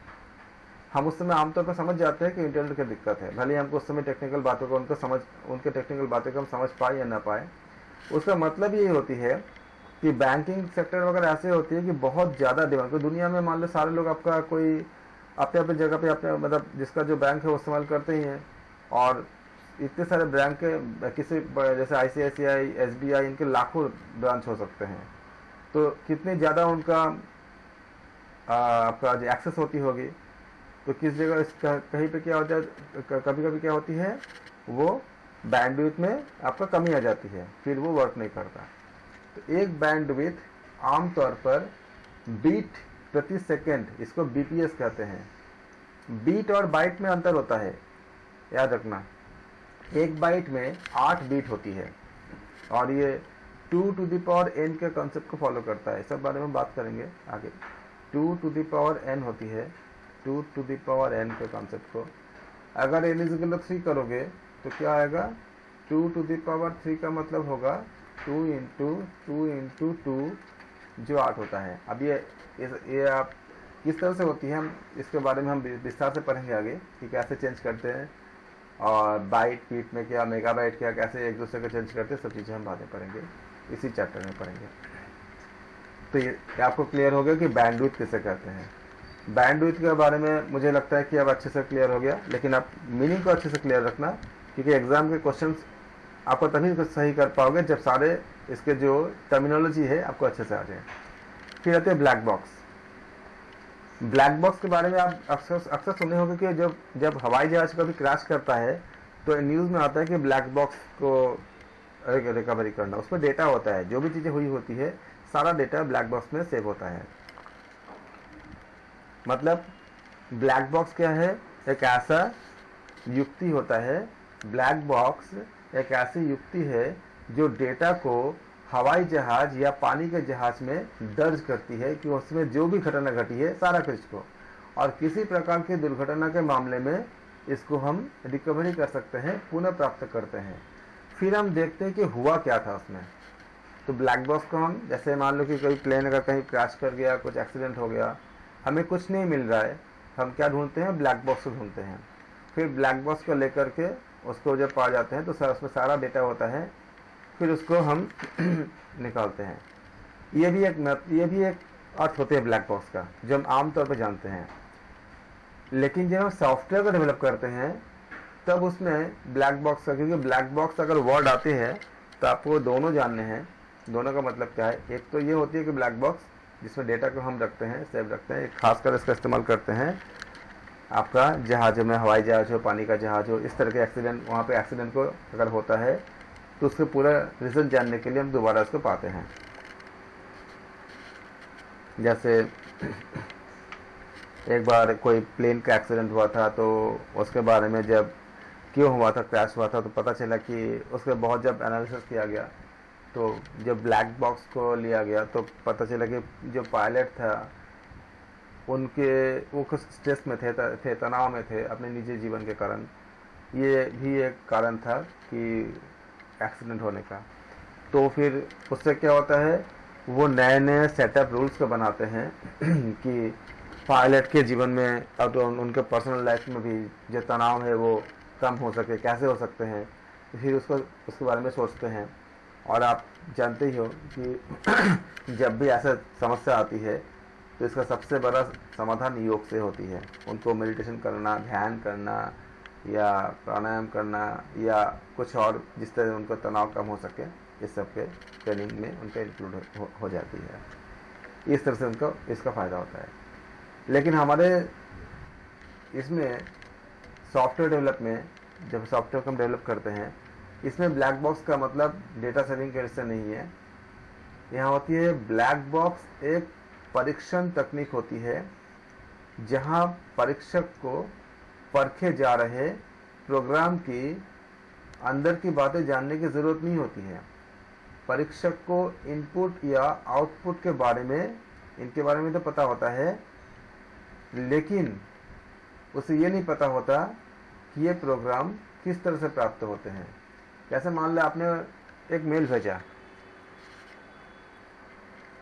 हम उस समय आमतौर पर समझ जाते हैं कि इंटरनेट की दिक्कत है, भले हमको उस समय टेक्निकल बातों को उनके टेक्निकल बातों को हम समझ पाए या ना पाए। उसका मतलब ये होती है कि बैंकिंग सेक्टर वगैरह ऐसे होती है कि बहुत ज़्यादा डिमांड, कोई दुनिया में मान लो सारे लोग आपका कोई अपने अपने जगह पे अपने मतलब जिसका जो बैंक है वो इस्तेमाल करते ही हैं। और इतने सारे बैंक के किसी जैसे ICICI SBI इनके लाखों ब्रांच हो सकते हैं, तो कितनी ज़्यादा उनका आपका जो एक्सेस होती होगी। तो किस जगह कहीं पे क्या होता है, कभी कभी क्या होती है वो बैंडविड्थ में आपका कमी आ जाती है, फिर वो वर्क नहीं करता। तो एक बैंडविड्थ आमतौर पर बीट प्रति सेकंड, इसको BPS कहते हैं। बीट और बाइट में अंतर होता है, याद रखना। एक बाइट में 8 बीट होती है और ये 2 to the power n के कॉन्सेप्ट को फॉलो करता है। सब बारे में बात करेंगे आगे। 2 to the power n होती है, 2 to the power n के कॉन्सेप्ट को अगर n = 3 करोगे तो क्या आएगा, 2 to the power 3 का मतलब होगा 2 into 2 into 2 जो 8 होता है। अब ये आप किस तरह से होती है, हम इसके बारे में हम विस्तार से पढ़ेंगे आगे कि कैसे चेंज करते हैं, और बाइट पीट में क्या, मेगाबाइट क्या, कैसे एक दूसरे को चेंज करते हैं, सब चीज़ें हम बातें पढ़ेंगे, इसी चैप्टर में पढ़ेंगे। तो ये आपको क्लियर हो गया कि बैंडविड्थ किसे कहते हैं। बैंडविड्थ के बारे में मुझे लगता है कि अब अच्छे से क्लियर हो गया, लेकिन आप मीनिंग को अच्छे से क्लियर रखना, क्योंकि एग्जाम के क्वेश्चंस आपको तभी सही कर पाओगे जब सारे इसके जो टर्मिनोलॉजी है आपको अच्छे से आ जाए। फिर आते हैं ब्लैक बॉक्स। ब्लैक बॉक्स के बारे में आप अक्सर सुने होंगे कि जब हवाई जहाज कभी क्रैश करता है तो न्यूज़ में आता है कि ब्लैक बॉक्स को रिकवरी करना, उसमें डेटा होता है, जो भी चीज़ें हुई होती है सारा डेटा ब्लैक बॉक्स में सेव होता है। मतलब ब्लैक बॉक्स क्या है, एक ऐसा युक्ति होता है, ब्लैक बॉक्स एक ऐसी युक्ति है जो डेटा को हवाई जहाज या पानी के जहाज में दर्ज करती है कि उसमें जो भी घटना घटी है सारा कुछ को, और किसी प्रकार की दुर्घटना के मामले में इसको हम रिकवरी कर सकते हैं, पुनः प्राप्त करते हैं। फिर हम देखते हैं कि हुआ क्या था उसमें। तो ब्लैक बॉक्स को हम, जैसे मान लो कि कोई प्लेन अगर कहीं क्रैश कर गया, कुछ एक्सीडेंट हो गया, हमें कुछ नहीं मिल रहा है, हम क्या ढूंढते हैं, ब्लैक बॉक्स को ढूंढते हैं। फिर ब्लैक बॉक्स को लेकर के उसको जब पा जाते हैं तो सर उसमें सारा डेटा होता है, फिर उसको हम निकालते हैं। ये भी एक अर्थ होते हैं ब्लैक बॉक्स का, जो हम आमतौर पर जानते हैं। लेकिन जब हम सॉफ्टवेयर को डेवलप करते हैं तब उसमें ब्लैक बॉक्स का, क्योंकि ब्लैक बॉक्स अगर वर्ड आते हैं तो आपको दोनों जानने हैं। दोनों का मतलब क्या है, एक तो ये होती है कि ब्लैक बॉक्स जिसमें डेटा को हम रखते हैं, सेव रखते हैं, खासकर इसका इस्तेमाल करते हैं आपका जहाज़ों में, हवाई जहाज हो, पानी का जहाज हो, इस तरह के एक्सीडेंट, वहाँ पे एक्सीडेंट को अगर होता है तो उसके पूरा रीज़न जानने के लिए हम दोबारा उसको पाते हैं। जैसे एक बार कोई प्लेन का एक्सीडेंट हुआ था तो उसके बारे में जब क्यों हुआ था, क्रैश हुआ था, तो पता चला कि उसके बहुत जब एनालिसिस किया गया तो जब ब्लैक बॉक्स को लिया गया तो पता चला कि जो पायलट था वो कुछ स्ट्रेस में थे, तनाव में थे अपने निजी जीवन के कारण। ये भी एक कारण था कि एक्सीडेंट होने का। तो फिर उससे क्या होता है, वो नए नए सेटअप रूल्स को बनाते हैं कि पायलट के जीवन में अब तो उनके पर्सनल लाइफ में भी जो तनाव है वो कम हो सके, कैसे हो सकते हैं, फिर उसके बारे में सोचते हैं। और आप जानते ही हो कि जब भी ऐसा समस्या आती है तो इसका सबसे बड़ा समाधान योग से होती है। उनको मेडिटेशन करना, ध्यान करना या प्राणायाम करना या कुछ और जिस तरह उनको तनाव कम हो सके, इस सब के ट्रेनिंग में उनका इंक्लूड हो जाती है। इस तरह से उनको इसका फ़ायदा होता है। लेकिन हमारे इसमें सॉफ्टवेयर डेवलप में, जब सॉफ्टवेयर को हम डेवलप करते हैं, इसमें ब्लैक बॉक्स का मतलब डेटा सेविंग के से नहीं है। यहाँ होती है ब्लैक बॉक्स एक परीक्षण तकनीक होती है जहाँ परीक्षक को परखे जा रहे प्रोग्राम की अंदर की बातें जानने की ज़रूरत नहीं होती है। परीक्षक को इनपुट या आउटपुट के बारे में, इनके बारे में तो पता होता है, लेकिन उसे ये नहीं पता होता कि ये प्रोग्राम किस तरह से प्राप्त होते हैं। जैसे मान लो आपने एक मेल भेजा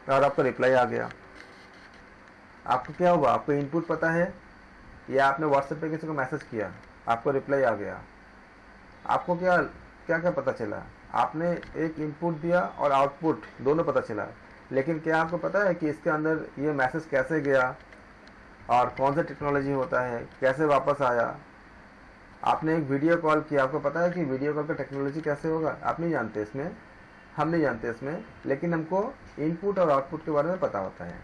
और आपका रिप्लाई आ गया, आपको क्या हुआ, आपको इनपुट पता है, या आपने व्हाट्सएप पे किसी को मैसेज किया, आपको रिप्लाई आ गया, आपको क्या क्या क्या पता चला, आपने एक इनपुट दिया और आउटपुट दोनों पता चला। लेकिन क्या आपको पता है कि इसके अंदर ये मैसेज कैसे गया और कौन सा टेक्नोलॉजी होता है, कैसे वापस आया? आपने एक वीडियो कॉल किया, आपको पता है कि वीडियो कॉल का टेक्नोलॉजी कैसे होगा? आप नहीं जानते इसमें, हम नहीं जानते इसमें, लेकिन हमको इनपुट और आउटपुट के बारे में पता होता है।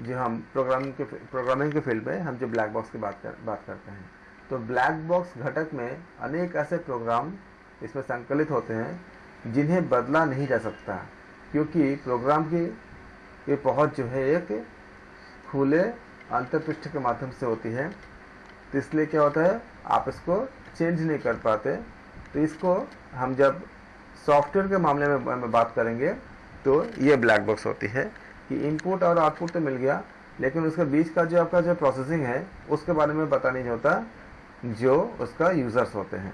जो हम प्रोग्रामिंग के फील्ड में हम जो ब्लैक बॉक्स की बात करते हैं, तो ब्लैक बॉक्स घटक में अनेक ऐसे प्रोग्राम इसमें संकलित होते हैं जिन्हें बदला नहीं जा सकता, क्योंकि प्रोग्राम की ये पहुंच जो है एक खुले अंतर्पृष्ठ के माध्यम से होती है। तो इसलिए क्या होता है, आप इसको चेंज नहीं कर पाते। तो इसको हम जब सॉफ्टवेयर के मामले में बात करेंगे तो ये ब्लैक बॉक्स होती है कि इनपुट और आउटपुट तो मिल गया, लेकिन उसके बीच का जो आपका जो प्रोसेसिंग है उसके बारे में पता नहीं होता, जो उसका यूजर्स होते हैं।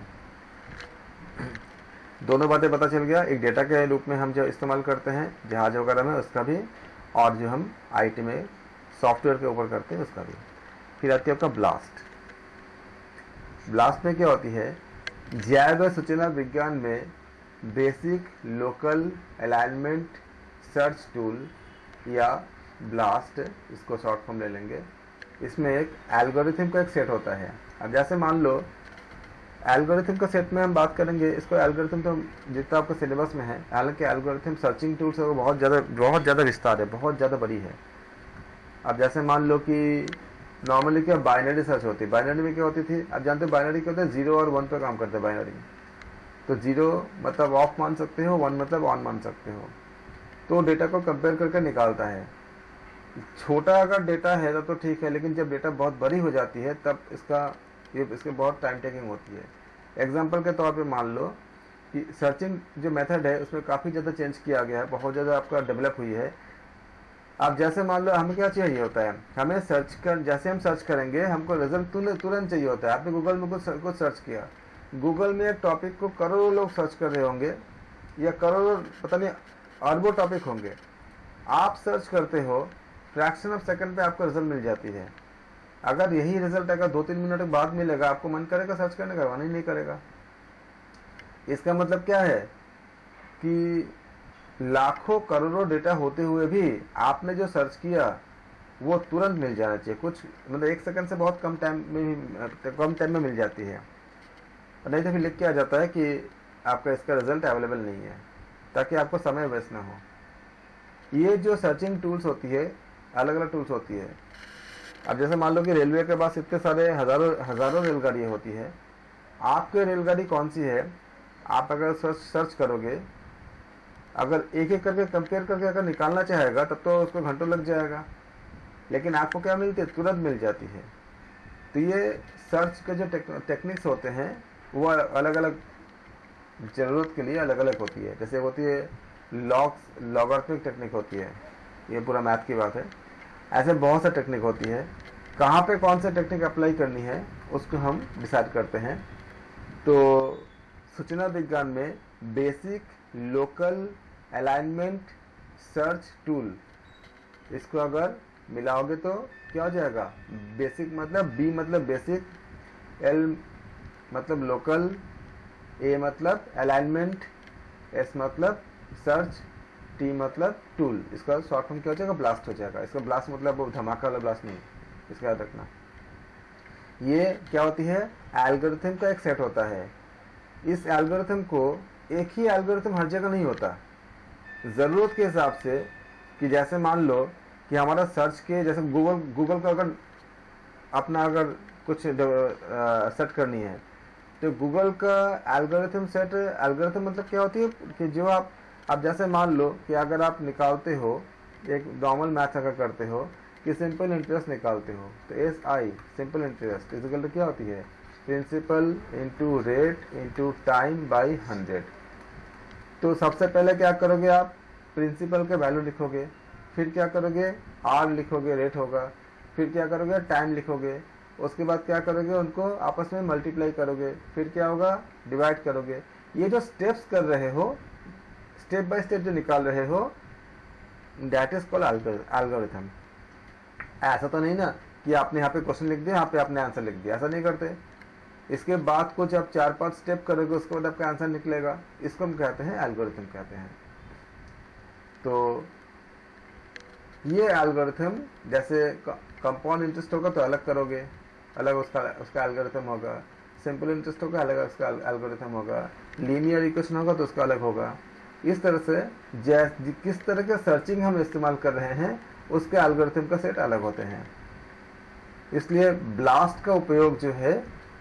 दोनों बातें पता चल गया, एक डेटा के रूप में हम जो इस्तेमाल करते हैं जहाज वगैरह में उसका भी, और जो हम आईटी में सॉफ्टवेयर के ऊपर करते हैं उसका भी। फिर आती है आपका ब्लास्ट। ब्लास्ट में क्या होती है, जैव सूचना विज्ञान में basic local alignment search tool या ब्लास्ट, इसको शॉर्ट फॉर्म ले लेंगे। इसमें एक एल्गोरिथम का एक सेट होता है। अब जैसे मान लो एल्गोरिथम का सेट में हम बात करेंगे, इसको एल्गोरिथम तो जितना आपका सिलेबस में है, हालांकि एल्गोरिथम सर्चिंग टूल से बहुत ज़्यादा विस्तार है, बहुत ज़्यादा बड़ी है। अब जैसे मान लो कि नॉर्मली क्या बाइनरी सर्च होती है, बाइनरी में क्या होती थी, आप जानते हैं बाइनरी क्या होता है, 0 और 1 पर काम करते हैं बाइनरी। तो 0 मतलब ऑफ मान सकते हो, 1 मतलब ऑन मान सकते हो। तो डेटा को कंपेयर करके निकालता है। छोटा अगर डेटा है तो ठीक है, लेकिन जब डेटा बहुत बड़ी हो जाती है तब इसके बहुत टाइम टेकिंग होती है। एग्जांपल के तौर पे मान लो कि सर्चिंग जो मेथड है उसमें काफ़ी ज़्यादा चेंज किया गया है, बहुत ज़्यादा आपका डेवलप हुई है। अब जैसे मान लो हमें क्या चाहिए होता है, हमें जैसे हम सर्च करेंगे हमको रिजल्ट तुरंत चाहिए होता है। आपने गूगल में कुछ सर्च किया, गूगल में एक टॉपिक को करोड़ों लोग सर्च कर रहे होंगे, या करोड़ों पता नहीं अरबों टॉपिक होंगे। आप सर्च करते हो, फ्रैक्शन ऑफ सेकंड पे आपको रिजल्ट मिल जाती है। अगर यही रिजल्ट अगर 2-3 मिनट बाद मिलेगा, आपको मन करेगा सर्च करने का? मन ही नहीं करेगा। इसका मतलब क्या है कि लाखों करोड़ों डेटा होते हुए भी आपने जो सर्च किया वो तुरंत मिल जाना चाहिए। कुछ मतलब 1 सेकंड से बहुत कम टाइम में मिल जाती है। नहीं तो फिर लिख के आ जाता है कि आपका इसका रिजल्ट अवेलेबल नहीं है, ताकि आपको समय वेस्ट ना हो। ये जो सर्चिंग टूल्स होती है, अलग अलग टूल्स होती है। अब जैसे मान लो कि रेलवे के पास इतने सारे हजारों रेलगाड़ियाँ होती है, आपकी रेलगाड़ी कौन सी है, आप अगर सर्च करोगे, अगर एक एक करके कंपेयर करके अगर निकालना चाहेगा तब तो उसको घंटों लग जाएगा, लेकिन आपको क्या मिलती है, तुरंत मिल जाती है। तो ये सर्च के जो टेक्निक्स होते हैं वो अलग अलग ज़रूरत के लिए अलग अलग होती है। जैसे होती है लॉगरिथमिक टेक्निक होती है, ये पूरा मैथ की बात है। ऐसे बहुत सा टेक्निक होती है, कहाँ पे कौन सा टेक्निक अप्लाई करनी है उसको हम डिसाइड करते हैं। तो सूचना विज्ञान में basic local alignment search tool, इसको अगर मिलाओगे तो क्या हो जाएगा, बेसिक मतलब बी मतलब बेसिक, एल मतलब लोकल, ए मतलब अलाइनमेंट, एस मतलब सर्च, टी मतलब टूल। इसका शॉर्ट फॉर्म क्या हो जाएगा, ब्लास्ट हो जाएगा। इसका ब्लास्ट मतलब वो धमाका वाला ब्लास्ट नहीं, इसका याद रखना। ये क्या होती है, एल्गोरिथम का एक सेट होता है। इस एल्गोरिथम को, एक ही एल्गोरिथम हर जगह नहीं होता, ज़रूरत के हिसाब से। कि जैसे मान लो कि हमारा सर्च के, जैसे गूगल का अगर अपना अगर कुछ सेट करनी है तो गूगल का एल्गोरिथम सेट, एल्गोरिथम मतलब क्या होती है कि जो आप जैसे मान लो कि अगर आप निकालते हो एक नॉर्मल मैथ अगर करते हो कि सिंपल इंटरेस्ट निकालते हो, तो SI simple interest equal to क्या होती है, principal into rate into time by 100। तो सबसे पहले क्या करोगे, आप प्रिंसिपल के वैल्यू लिखोगे, फिर क्या करोगे, R लिखोगे, रेट होगा, फिर क्या करोगे, टाइम लिखोगे, उसके बाद क्या करोगे, उनको आपस में मल्टीप्लाई करोगे, फिर क्या होगा, डिवाइड करोगे। ये जो स्टेप्स कर रहे हो, स्टेप बाय स्टेप जो निकाल रहे हो, दैट इज कॉल्ड एल्गोरिथम। ऐसा तो नहीं ना कि आपने यहाँ पे क्वेश्चन लिख दिया, यहाँ पे आपने आंसर लिख दिया, ऐसा नहीं करते। इसके बाद कुछ आप 4-5 स्टेप करोगे, उसके बाद आपका आंसर निकलेगा। इसको हम कहते हैं एल्गोरिथम कहते हैं। तो ये एल्गोरिथम, जैसे कंपाउंड इंटरेस्ट होगा तो अलग करोगे, अलग उसका एल्गोरिथम होगा, सिंपल इंटरेस्ट होगा अलग उसका एल्गोरिथम होगा, लीनियर इक्वेशन होगा तो उसका अलग होगा। इस तरह से किस तरह के सर्चिंग हम इस्तेमाल कर रहे हैं उसके एल्गोरिथम का सेट अलग होते हैं। इसलिए ब्लास्ट का उपयोग जो है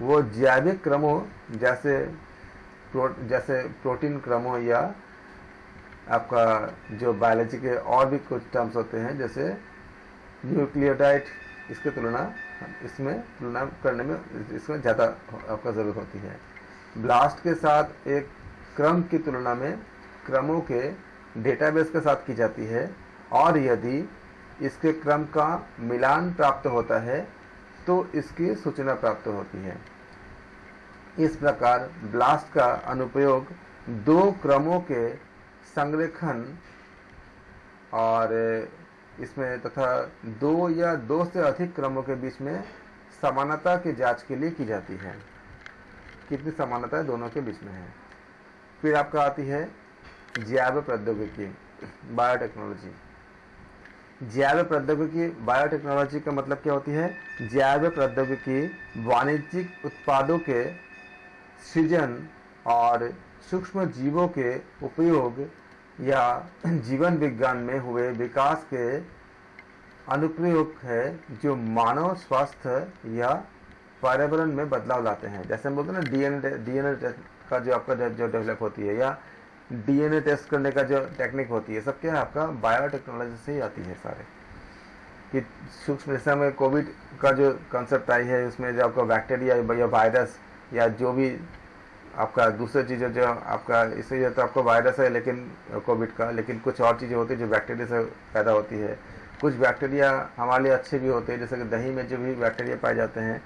वो जैविक क्रमों जैसे प्रोटीन क्रमों या आपका जो बायोलॉजी के और भी कुछ टर्म्स होते हैं जैसे न्यूक्लियोटाइड, इसकी तुलना करने में इसमें ज़्यादा आपका ज़रूरत होती है। ब्लास्ट के साथ एक क्रम की तुलना में क्रमों के डेटाबेस के साथ की जाती है, और यदि इसके क्रम का मिलान प्राप्त होता है तो इसकी सूचना प्राप्त होती है। इस प्रकार ब्लास्ट का अनुप्रयोग दो क्रमों के संरेखण और इसमें तथा दो या दो से अधिक क्रमों के बीच में समानता की जांच के लिए की जाती है, कितनी समानता दोनों के बीच में है। फिर आपका आती है जैव प्रौद्योगिकी, बायोटेक्नोलॉजी। जैव प्रौद्योगिकी बायोटेक्नोलॉजी का मतलब क्या होती है? जैव प्रौद्योगिकी वाणिज्यिक उत्पादों के सृजन और सूक्ष्म जीवों के उपयोग या जीवन विज्ञान में हुए विकास के अनुप्रयोग है जो मानव स्वास्थ्य या पर्यावरण में बदलाव लाते हैं। जैसे हम बोलते हैं ना डीएनए का जो आपका जो डेवलप होती है या डीएनए टेस्ट करने का जो टेक्निक होती है, सब क्या है आपका बायोटेक्नोलॉजी से ही आती है सारे। कि सूक्ष्म, जैसे हमें कोविड का जो कंसेप्ट आई है उसमें जो आपका बैक्टीरिया या वायरस या जो भी आपका दूसरी चीज़ें जो आपका, इससे तो आपको वायरस है लेकिन कोविड का, लेकिन कुछ और चीज़ें होती है जो बैक्टीरिया से पैदा होती है। कुछ बैक्टीरिया हमारे लिए अच्छे भी होते हैं, जैसे कि दही में जो भी बैक्टीरिया पाए जाते हैं,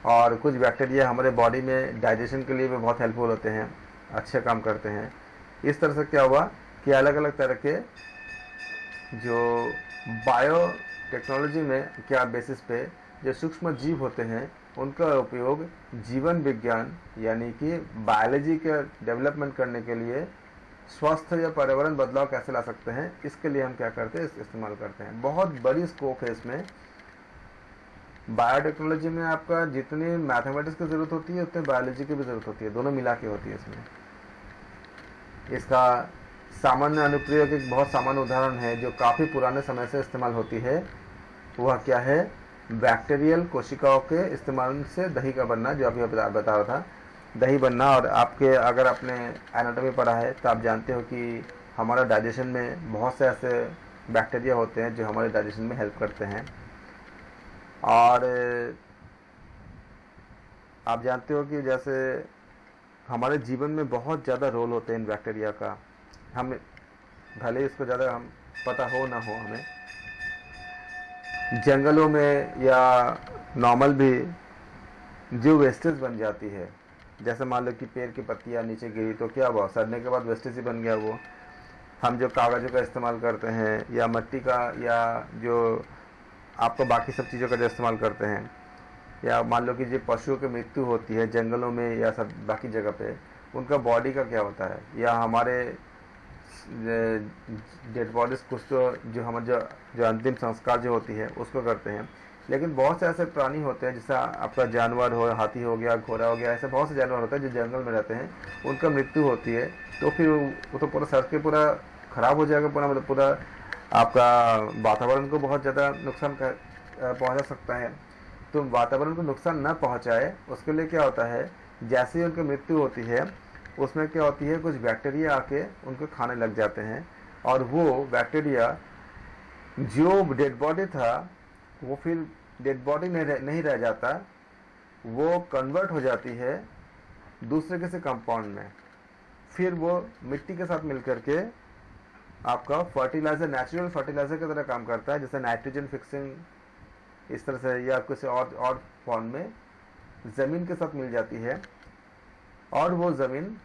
और कुछ बैक्टीरिया हमारे बॉडी में डाइजेशन के लिए भी बहुत हेल्पफुल होते हैं, अच्छे काम करते हैं। इस तरह से क्या हुआ कि अलग अलग तरह के जो बायो टेक्नोलॉजी में क्या बेसिस पे जो सूक्ष्म जीव होते हैं उनका उपयोग जीवन विज्ञान यानी कि बायोलॉजी के डेवलपमेंट करने के लिए स्वास्थ्य या पर्यावरण बदलाव कैसे ला सकते हैं, इसके लिए हम क्या करते हैं, इस्तेमाल करते हैं। बहुत बड़ी स्कोप है इसमें। बायोटेक्नोलॉजी में आपका जितनी मैथमेटिक्स की ज़रूरत होती है उतनी बायोलॉजी की भी ज़रूरत होती है, दोनों मिला के होती है इसमें। इसका सामान्य अनुप्रयोग एक बहुत सामान्य उदाहरण है जो काफ़ी पुराने समय से इस्तेमाल होती है, वह क्या है? बैक्टीरियल कोशिकाओं के इस्तेमाल से दही का बनना, जो अभी बता रहा था, दही बनना। और आपके अगर आपने एनाटॉमी पढ़ा है तो आप जानते हो कि हमारा डाइजेशन में बहुत से ऐसे बैक्टीरिया होते हैं जो हमारे डाइजेशन में हेल्प करते हैं। और आप जानते हो कि जैसे हमारे जीवन में बहुत ज़्यादा रोल होते हैं इन बैक्टीरिया का, हम भले इसको ज़्यादा हम पता हो ना हो, हमें जंगलों में या नॉर्मल भी जो वेस्टेज बन जाती है, जैसे मान लो कि पेड़ की पत्तियाँ नीचे गिरी तो क्या हुआ, सड़ने के बाद वेस्टेज ही बन गया वो। हम जो कागज़ों का इस्तेमाल करते हैं या मिट्टी का या जो आपको बाकी सब चीज़ों का जो इस्तेमाल करते हैं, या मान लो कि जो पशुओं की मृत्यु होती है जंगलों में या सब बाकी जगह पे, उनका बॉडी का क्या होता है, या हमारे डेड बॉडीज कुछ तो जो हमारे जो अंतिम संस्कार जो होती है उसको करते हैं। लेकिन बहुत से ऐसे प्राणी होते हैं, जैसे आपका जानवर हो, हाथी हो गया, घोड़ा हो गया, ऐसे बहुत से जानवर होते हैं जो जंगल में रहते हैं, उनका मृत्यु होती है तो फिर वो तो पूरा सड़ के पूरा ख़राब हो जाएगा, पूरा मतलब पूरा आपका वातावरण को बहुत ज़्यादा नुकसान पहुँचा सकता है। तो वातावरण को नुकसान न पहुँचाए उसके लिए क्या होता है, जैसे ही उनकी मृत्यु होती है उसमें क्या होती है, कुछ बैक्टीरिया आके उनको खाने लग जाते हैं, और वो बैक्टीरिया जो डेड बॉडी था वो फिर डेड बॉडी नहीं रह जाता, वो कन्वर्ट हो जाती है दूसरे किसी कंपाउंड में, फिर वो मिट्टी के साथ मिलकर के आपका फर्टिलाइजर, नेचुरल फर्टिलाइजर की तरह काम करता है, जैसे नाइट्रोजन फिक्सिंग इस तरह से, या किसी और फॉर्म में ज़मीन के साथ मिल जाती है, और वो ज़मीन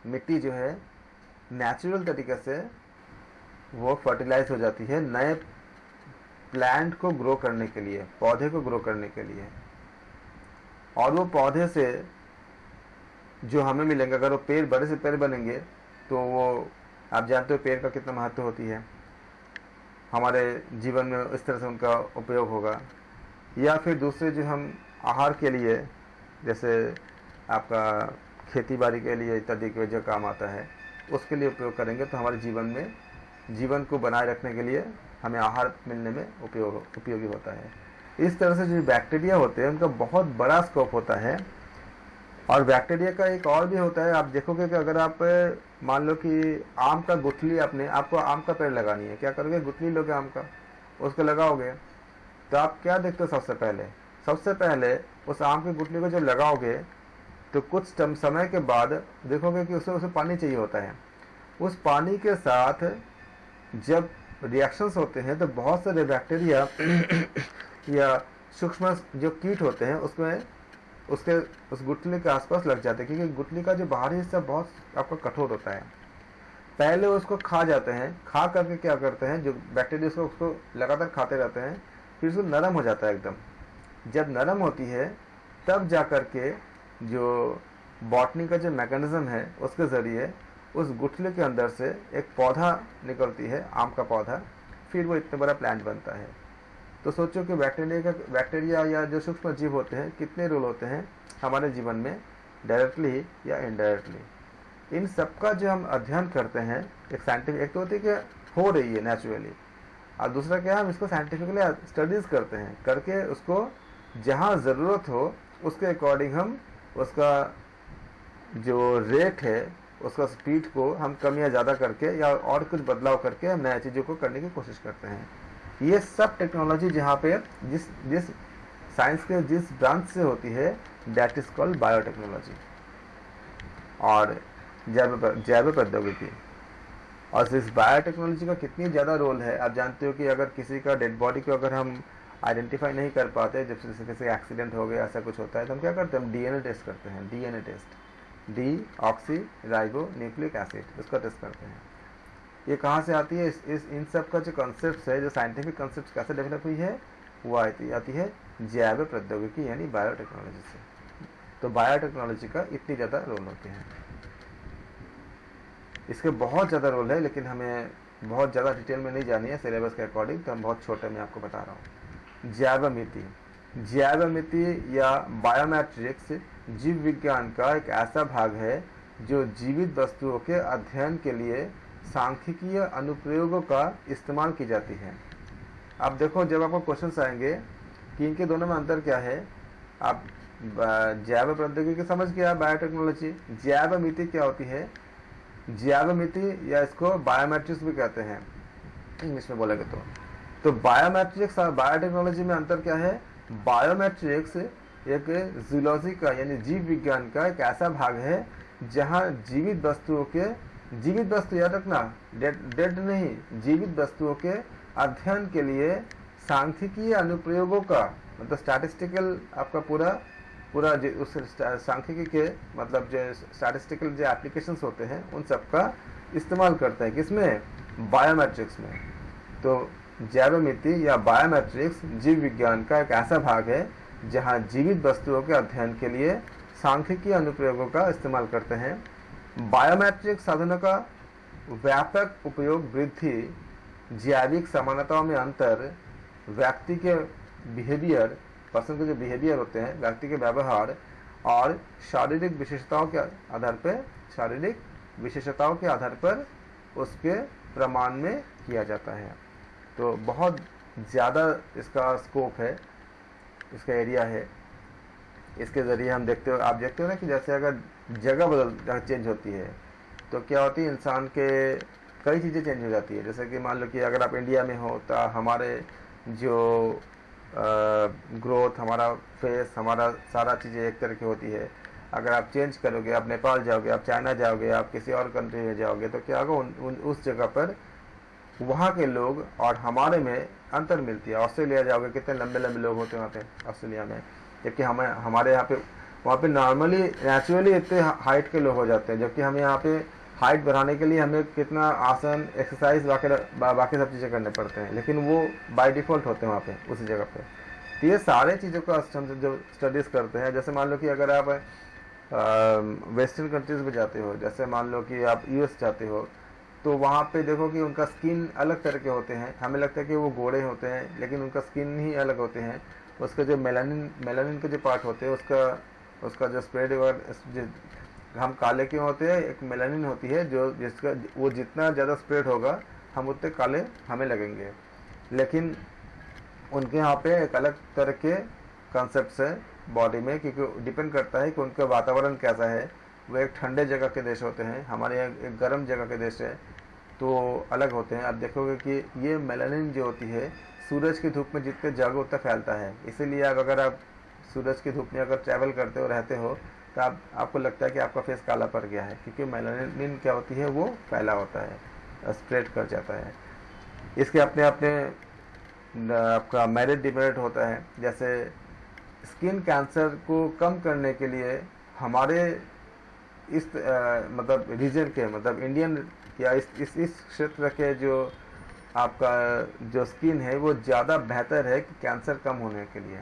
मिट्टी जो है नेचुरल तरीके से वो फर्टिलाइज हो जाती है नए प्लांट को ग्रो करने के लिए, पौधे को ग्रो करने के लिए। और वो पौधे से जो हमें मिलेंगे, अगर वो पेड़ बड़े से पेड़ बनेंगे तो वो आप जानते हो पेड़ का कितना महत्व होती है, हमारे जीवन में इस तरह से उनका उपयोग होगा। या फिर दूसरे जो हम आहार के लिए, जैसे आपका खेती बाड़ी के लिए इत्यादि की वजह काम आता है, उसके लिए उपयोग करेंगे तो हमारे जीवन को बनाए रखने के लिए हमें आहार मिलने में उपयोगी होता है। इस तरह से जो बैक्टीरिया होते हैं उनका बहुत बड़ा स्कोप होता है। और बैक्टीरिया का एक और भी होता है, आप देखोगे कि अगर आप मान लो कि आम का गुठली, आपको आम का पेड़ लगानी है, क्या करोगे, गुठली लोगे आम का, उसको लगाओगे तो आप क्या देखते हो, सबसे पहले उस आम की गुठली को जब लगाओगे तो कुछ समय के बाद देखोगे कि उसे पानी चाहिए होता है। उस पानी के साथ जब रिएक्शंस होते हैं तो बहुत सारे बैक्टीरिया या सूक्ष्म जो कीट होते हैं उस गुठली के आसपास लग जाते हैं, क्योंकि गुठली का जो बाहरी हिस्सा बहुत आपका कठोर होता है। पहले उसको खा जाते हैं, खा करके क्या करते हैं, जो बैक्टीरिया उसको लगातार खाते रहते हैं, फिर उसको नरम हो जाता है एकदम। जब नरम होती है तब जा कर के जो बॉटनी का जो मैकेनिज्म है उसके ज़रिए उस गुठली के अंदर से एक पौधा निकलती है, आम का पौधा, फिर वो इतना बड़ा प्लांट बनता है। तो सोचो कि बैक्टीरिया या जो सूक्ष्म जीव होते हैं कितने रोल होते हैं हमारे जीवन में, डायरेक्टली या इनडायरेक्टली। इन सब का जो हम अध्ययन करते हैं, एक साइंटिफिक, एक तो होती है कि हो रही है नेचुरली, और दूसरा क्या है, हम इसको साइंटिफिकली स्टडीज़ करते हैं, करके उसको जहाँ ज़रूरत हो उसके अकॉर्डिंग हम उसका जो रेट है, उसका स्पीड को हम कम या ज़्यादा करके या और कुछ बदलाव करके हम नई चीज़ों को करने की कोशिश करते हैं। ये सब टेक्नोलॉजी जहाँ पे जिस साइंस के जिस ब्रांच से होती है, दैट इज़ कॉल्ड बायोटेक्नोलॉजी और जैव प्रौद्योगिकी। और इस बायोटेक्नोलॉजी का कितनी ज़्यादा रोल है, आप जानते हो कि अगर किसी का डेड बॉडी को अगर हम आइडेंटिफाई नहीं कर पाते, जब से किसी एक्सीडेंट हो गया, ऐसा कुछ होता है, तो हम क्या करते हैं, हम डीएनए टेस्ट करते हैं, DNA test, deoxyribonucleic acid, उसका टेस्ट करते हैं। ये कहाँ से आती है, इन सब का जो कॉन्सेप्ट है, जो साइंटिफिक कॉन्सेप्ट कैसे डेवलप हुई है, वो आती है जैव प्रौद्योगिकी यानी बायोटेक्नोलॉजी से। तो बायोटेक्नोलॉजी का इतनी ज़्यादा रोल होते हैं, इसके बहुत ज़्यादा रोल है, लेकिन हमें बहुत ज़्यादा डिटेल में नहीं जानी है सिलेबस के अकॉर्डिंग, तो हम बहुत छोटे में आपको बता रहा हूँ। जैवमिति या बायोमेट्रिक्स जीव विज्ञान का एक ऐसा भाग है जो जीवित वस्तुओं के अध्ययन के लिए सांख्यिकीय अनुप्रयोगों का इस्तेमाल की जाती है। अब देखो, जब आपको क्वेश्चन आएंगे कि इनके दोनों में अंतर क्या है, आप जैव प्रौद्योगिकी समझ गया, बायोटेक्नोलॉजी, जैवमिति क्या होती है, जैवमिति या इसको बायोमेट्रिक्स भी कहते हैं इंग्लिश में बोलेंगे तो बायोमेट्रिक्स और बायोटेक्नोलॉजी में अंतर क्या है, बायोमेट्रिक्स एक जूलॉजी का यानी जीव विज्ञान का एक ऐसा भाग है जहां जीवित वस्तु याद रखना, डेड नहीं, जीवित वस्तुओं के अध्ययन के लिए सांख्यिकीय अनुप्रयोगों का, मतलब स्टैटिस्टिकल, आपका पूरा उस सांख्यिकी के मतलब जो स्टैटिस्टिकल जो एप्लीकेशंस होते हैं उन सब का इस्तेमाल करते हैं, किसमें, बायोमेट्रिक्स में। तो जैवमिति या बायोमेट्रिक्स जीव विज्ञान का एक ऐसा भाग है जहां जीवित वस्तुओं के अध्ययन के लिए सांख्यिकीय अनुप्रयोगों का इस्तेमाल करते हैं। बायोमेट्रिक साधनों का व्यापक उपयोग वृद्धि, जैविक समानताओं में अंतर, व्यक्ति के बिहेवियर, पर्सन के जो बिहेवियर होते हैं, व्यक्ति के व्यवहार और शारीरिक विशेषताओं के आधार पर उसके प्रमाण में किया जाता है। तो बहुत ज़्यादा इसका स्कोप है, इसका एरिया है। इसके ज़रिए हम आप देखते हो ना कि जैसे अगर जगह चेंज होती है तो क्या होती है, इंसान के कई चीज़ें चेंज हो जाती है। जैसे कि मान लो कि अगर आप इंडिया में हो तो हमारे जो ग्रोथ, हमारा फेस, हमारा सारा चीज़ें एक तरह की होती है। अगर आप चेंज करोगे, आप नेपाल जाओगे, आप चाइना जाओगे, आप किसी और कंट्री में जाओगे, तो क्या होगा, उस जगह पर वहाँ के लोग और हमारे में अंतर मिलती है। ऑस्ट्रेलिया जाओगे, कितने लंबे लंबे लोग होते हैं वहाँ पे ऑस्ट्रेलिया में, जबकि हमारे यहाँ पे वहाँ पे नॉर्मली नेचुरली इतने हाइट के लोग हो जाते हैं, जबकि हमें यहाँ पे हाइट बढ़ाने के लिए हमें कितना आसन, एक्सरसाइज बाकी सब चीज़ें करने पड़ते हैं, लेकिन वो बाय डिफ़ॉल्ट होते हैं वहाँ पे उसी जगह पे। तो ये सारे चीज़ों का हम जो स्टडीज़ करते हैं, जैसे मान लो कि अगर आप वेस्टर्न कंट्रीज़ में जाते हो, जैसे मान लो कि आप यूएस जाते हो, तो वहाँ पे देखो कि उनका स्किन अलग तरह के होते हैं। हमें लगता है कि वो गोरे होते हैं, लेकिन उनका स्किन ही अलग होते हैं। उसका जो मेलानिन के जो पार्ट होते हैं, उसका जो स्प्रेड, हम काले क्यों होते हैं, एक मेलानिन होती है जो जिसका वो जितना ज़्यादा स्प्रेड होगा हम उतने काले हमें लगेंगे। लेकिन उनके यहाँ पे एक अलग तरह के कॉन्सेप्ट्स है बॉडी में, क्योंकि डिपेंड करता है कि उनका वातावरण कैसा है। वो एक ठंडे जगह के देश होते हैं, हमारे यहाँ एक गर्म जगह के देश है, तो अलग होते हैं। आप देखोगे कि ये मेलानिन जो होती है सूरज की धूप में जितने जागो उतना फैलता है। इसीलिए अब अगर आप सूरज की धूप में अगर ट्रैवल करते हो, रहते हो, तो आपको लगता है कि आपका फेस काला पड़ गया है, क्योंकि मेलानिन क्या होती है, वो फैला होता है, स्प्रेड कर जाता है। इसके अपने आपका मेरिट डिमेरिट होता है। जैसे स्किन कैंसर को कम करने के लिए हमारे इस मतलब रीजन के, मतलब इंडियन या इस क्षेत्र के जो आपका जो स्किन है वो ज़्यादा बेहतर है कि कैंसर कम होने के लिए।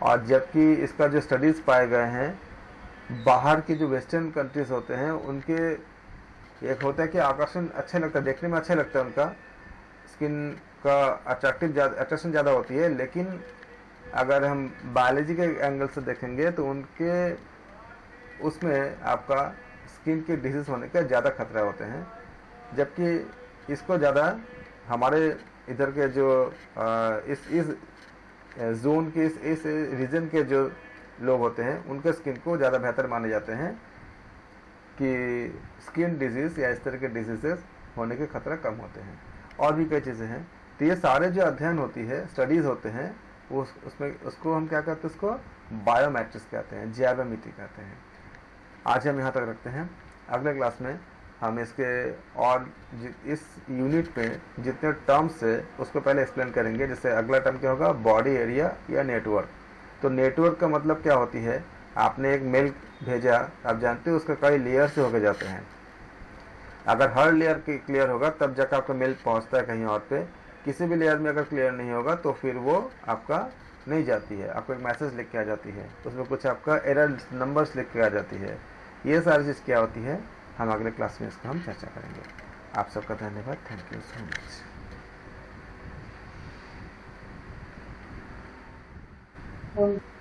और जबकि इसका जो स्टडीज़ पाए गए हैं, बाहर के जो वेस्टर्न कंट्रीज होते हैं उनके एक होता है कि आकर्षण अच्छा लगता है, देखने में अच्छा लगता है, उनका स्किन का अट्रैक्शन ज़्यादा होती है। लेकिन अगर हम बायोलॉजी के एंगल से देखेंगे तो उनके उसमें आपका स्किन के डिजीज़ होने का ज़्यादा खतरा होते हैं। जबकि इसको ज़्यादा हमारे इधर के जो इस जोन के इस रीजन के जो लोग होते हैं उनके स्किन को ज़्यादा बेहतर माने जाते हैं कि स्किन डिजीज़ या इस तरह के डिजीज़ेस होने के खतरा कम होते हैं। और भी कई चीज़ें हैं। तो ये सारे जो अध्ययन होती है, स्टडीज़ होते हैं, उसमें उसको हम क्या कहते हैं, उसको बायोमेट्रिक्स कहते हैं, जैवमिति कहते हैं। आज हम यहाँ तक रखते हैं। अगले क्लास में हम इसके और इस यूनिट में जितने टर्म्स है उसको पहले एक्सप्लेन करेंगे। जैसे अगला टर्म क्या होगा, बॉडी एरिया या नेटवर्क। तो नेटवर्क का मतलब क्या होती है, आपने एक मेल भेजा, आप जानते हो उसका कई लेयर से होके जाते हैं। अगर हर लेयर क्लियर होगा तब जाकर आपका मेल पहुंचता है कहीं और पे। किसी भी लेयर में अगर क्लियर नहीं होगा तो फिर वो आपका नहीं जाती है, आपको एक मैसेज लिख के आ जाती है, उसमें कुछ आपका एरर नंबर्स लिख के आ जाती है। ये सारी चीज़ क्या होती है, हम अगले क्लास में इसका हम चर्चा करेंगे। आप सबका धन्यवाद। Thank you so much.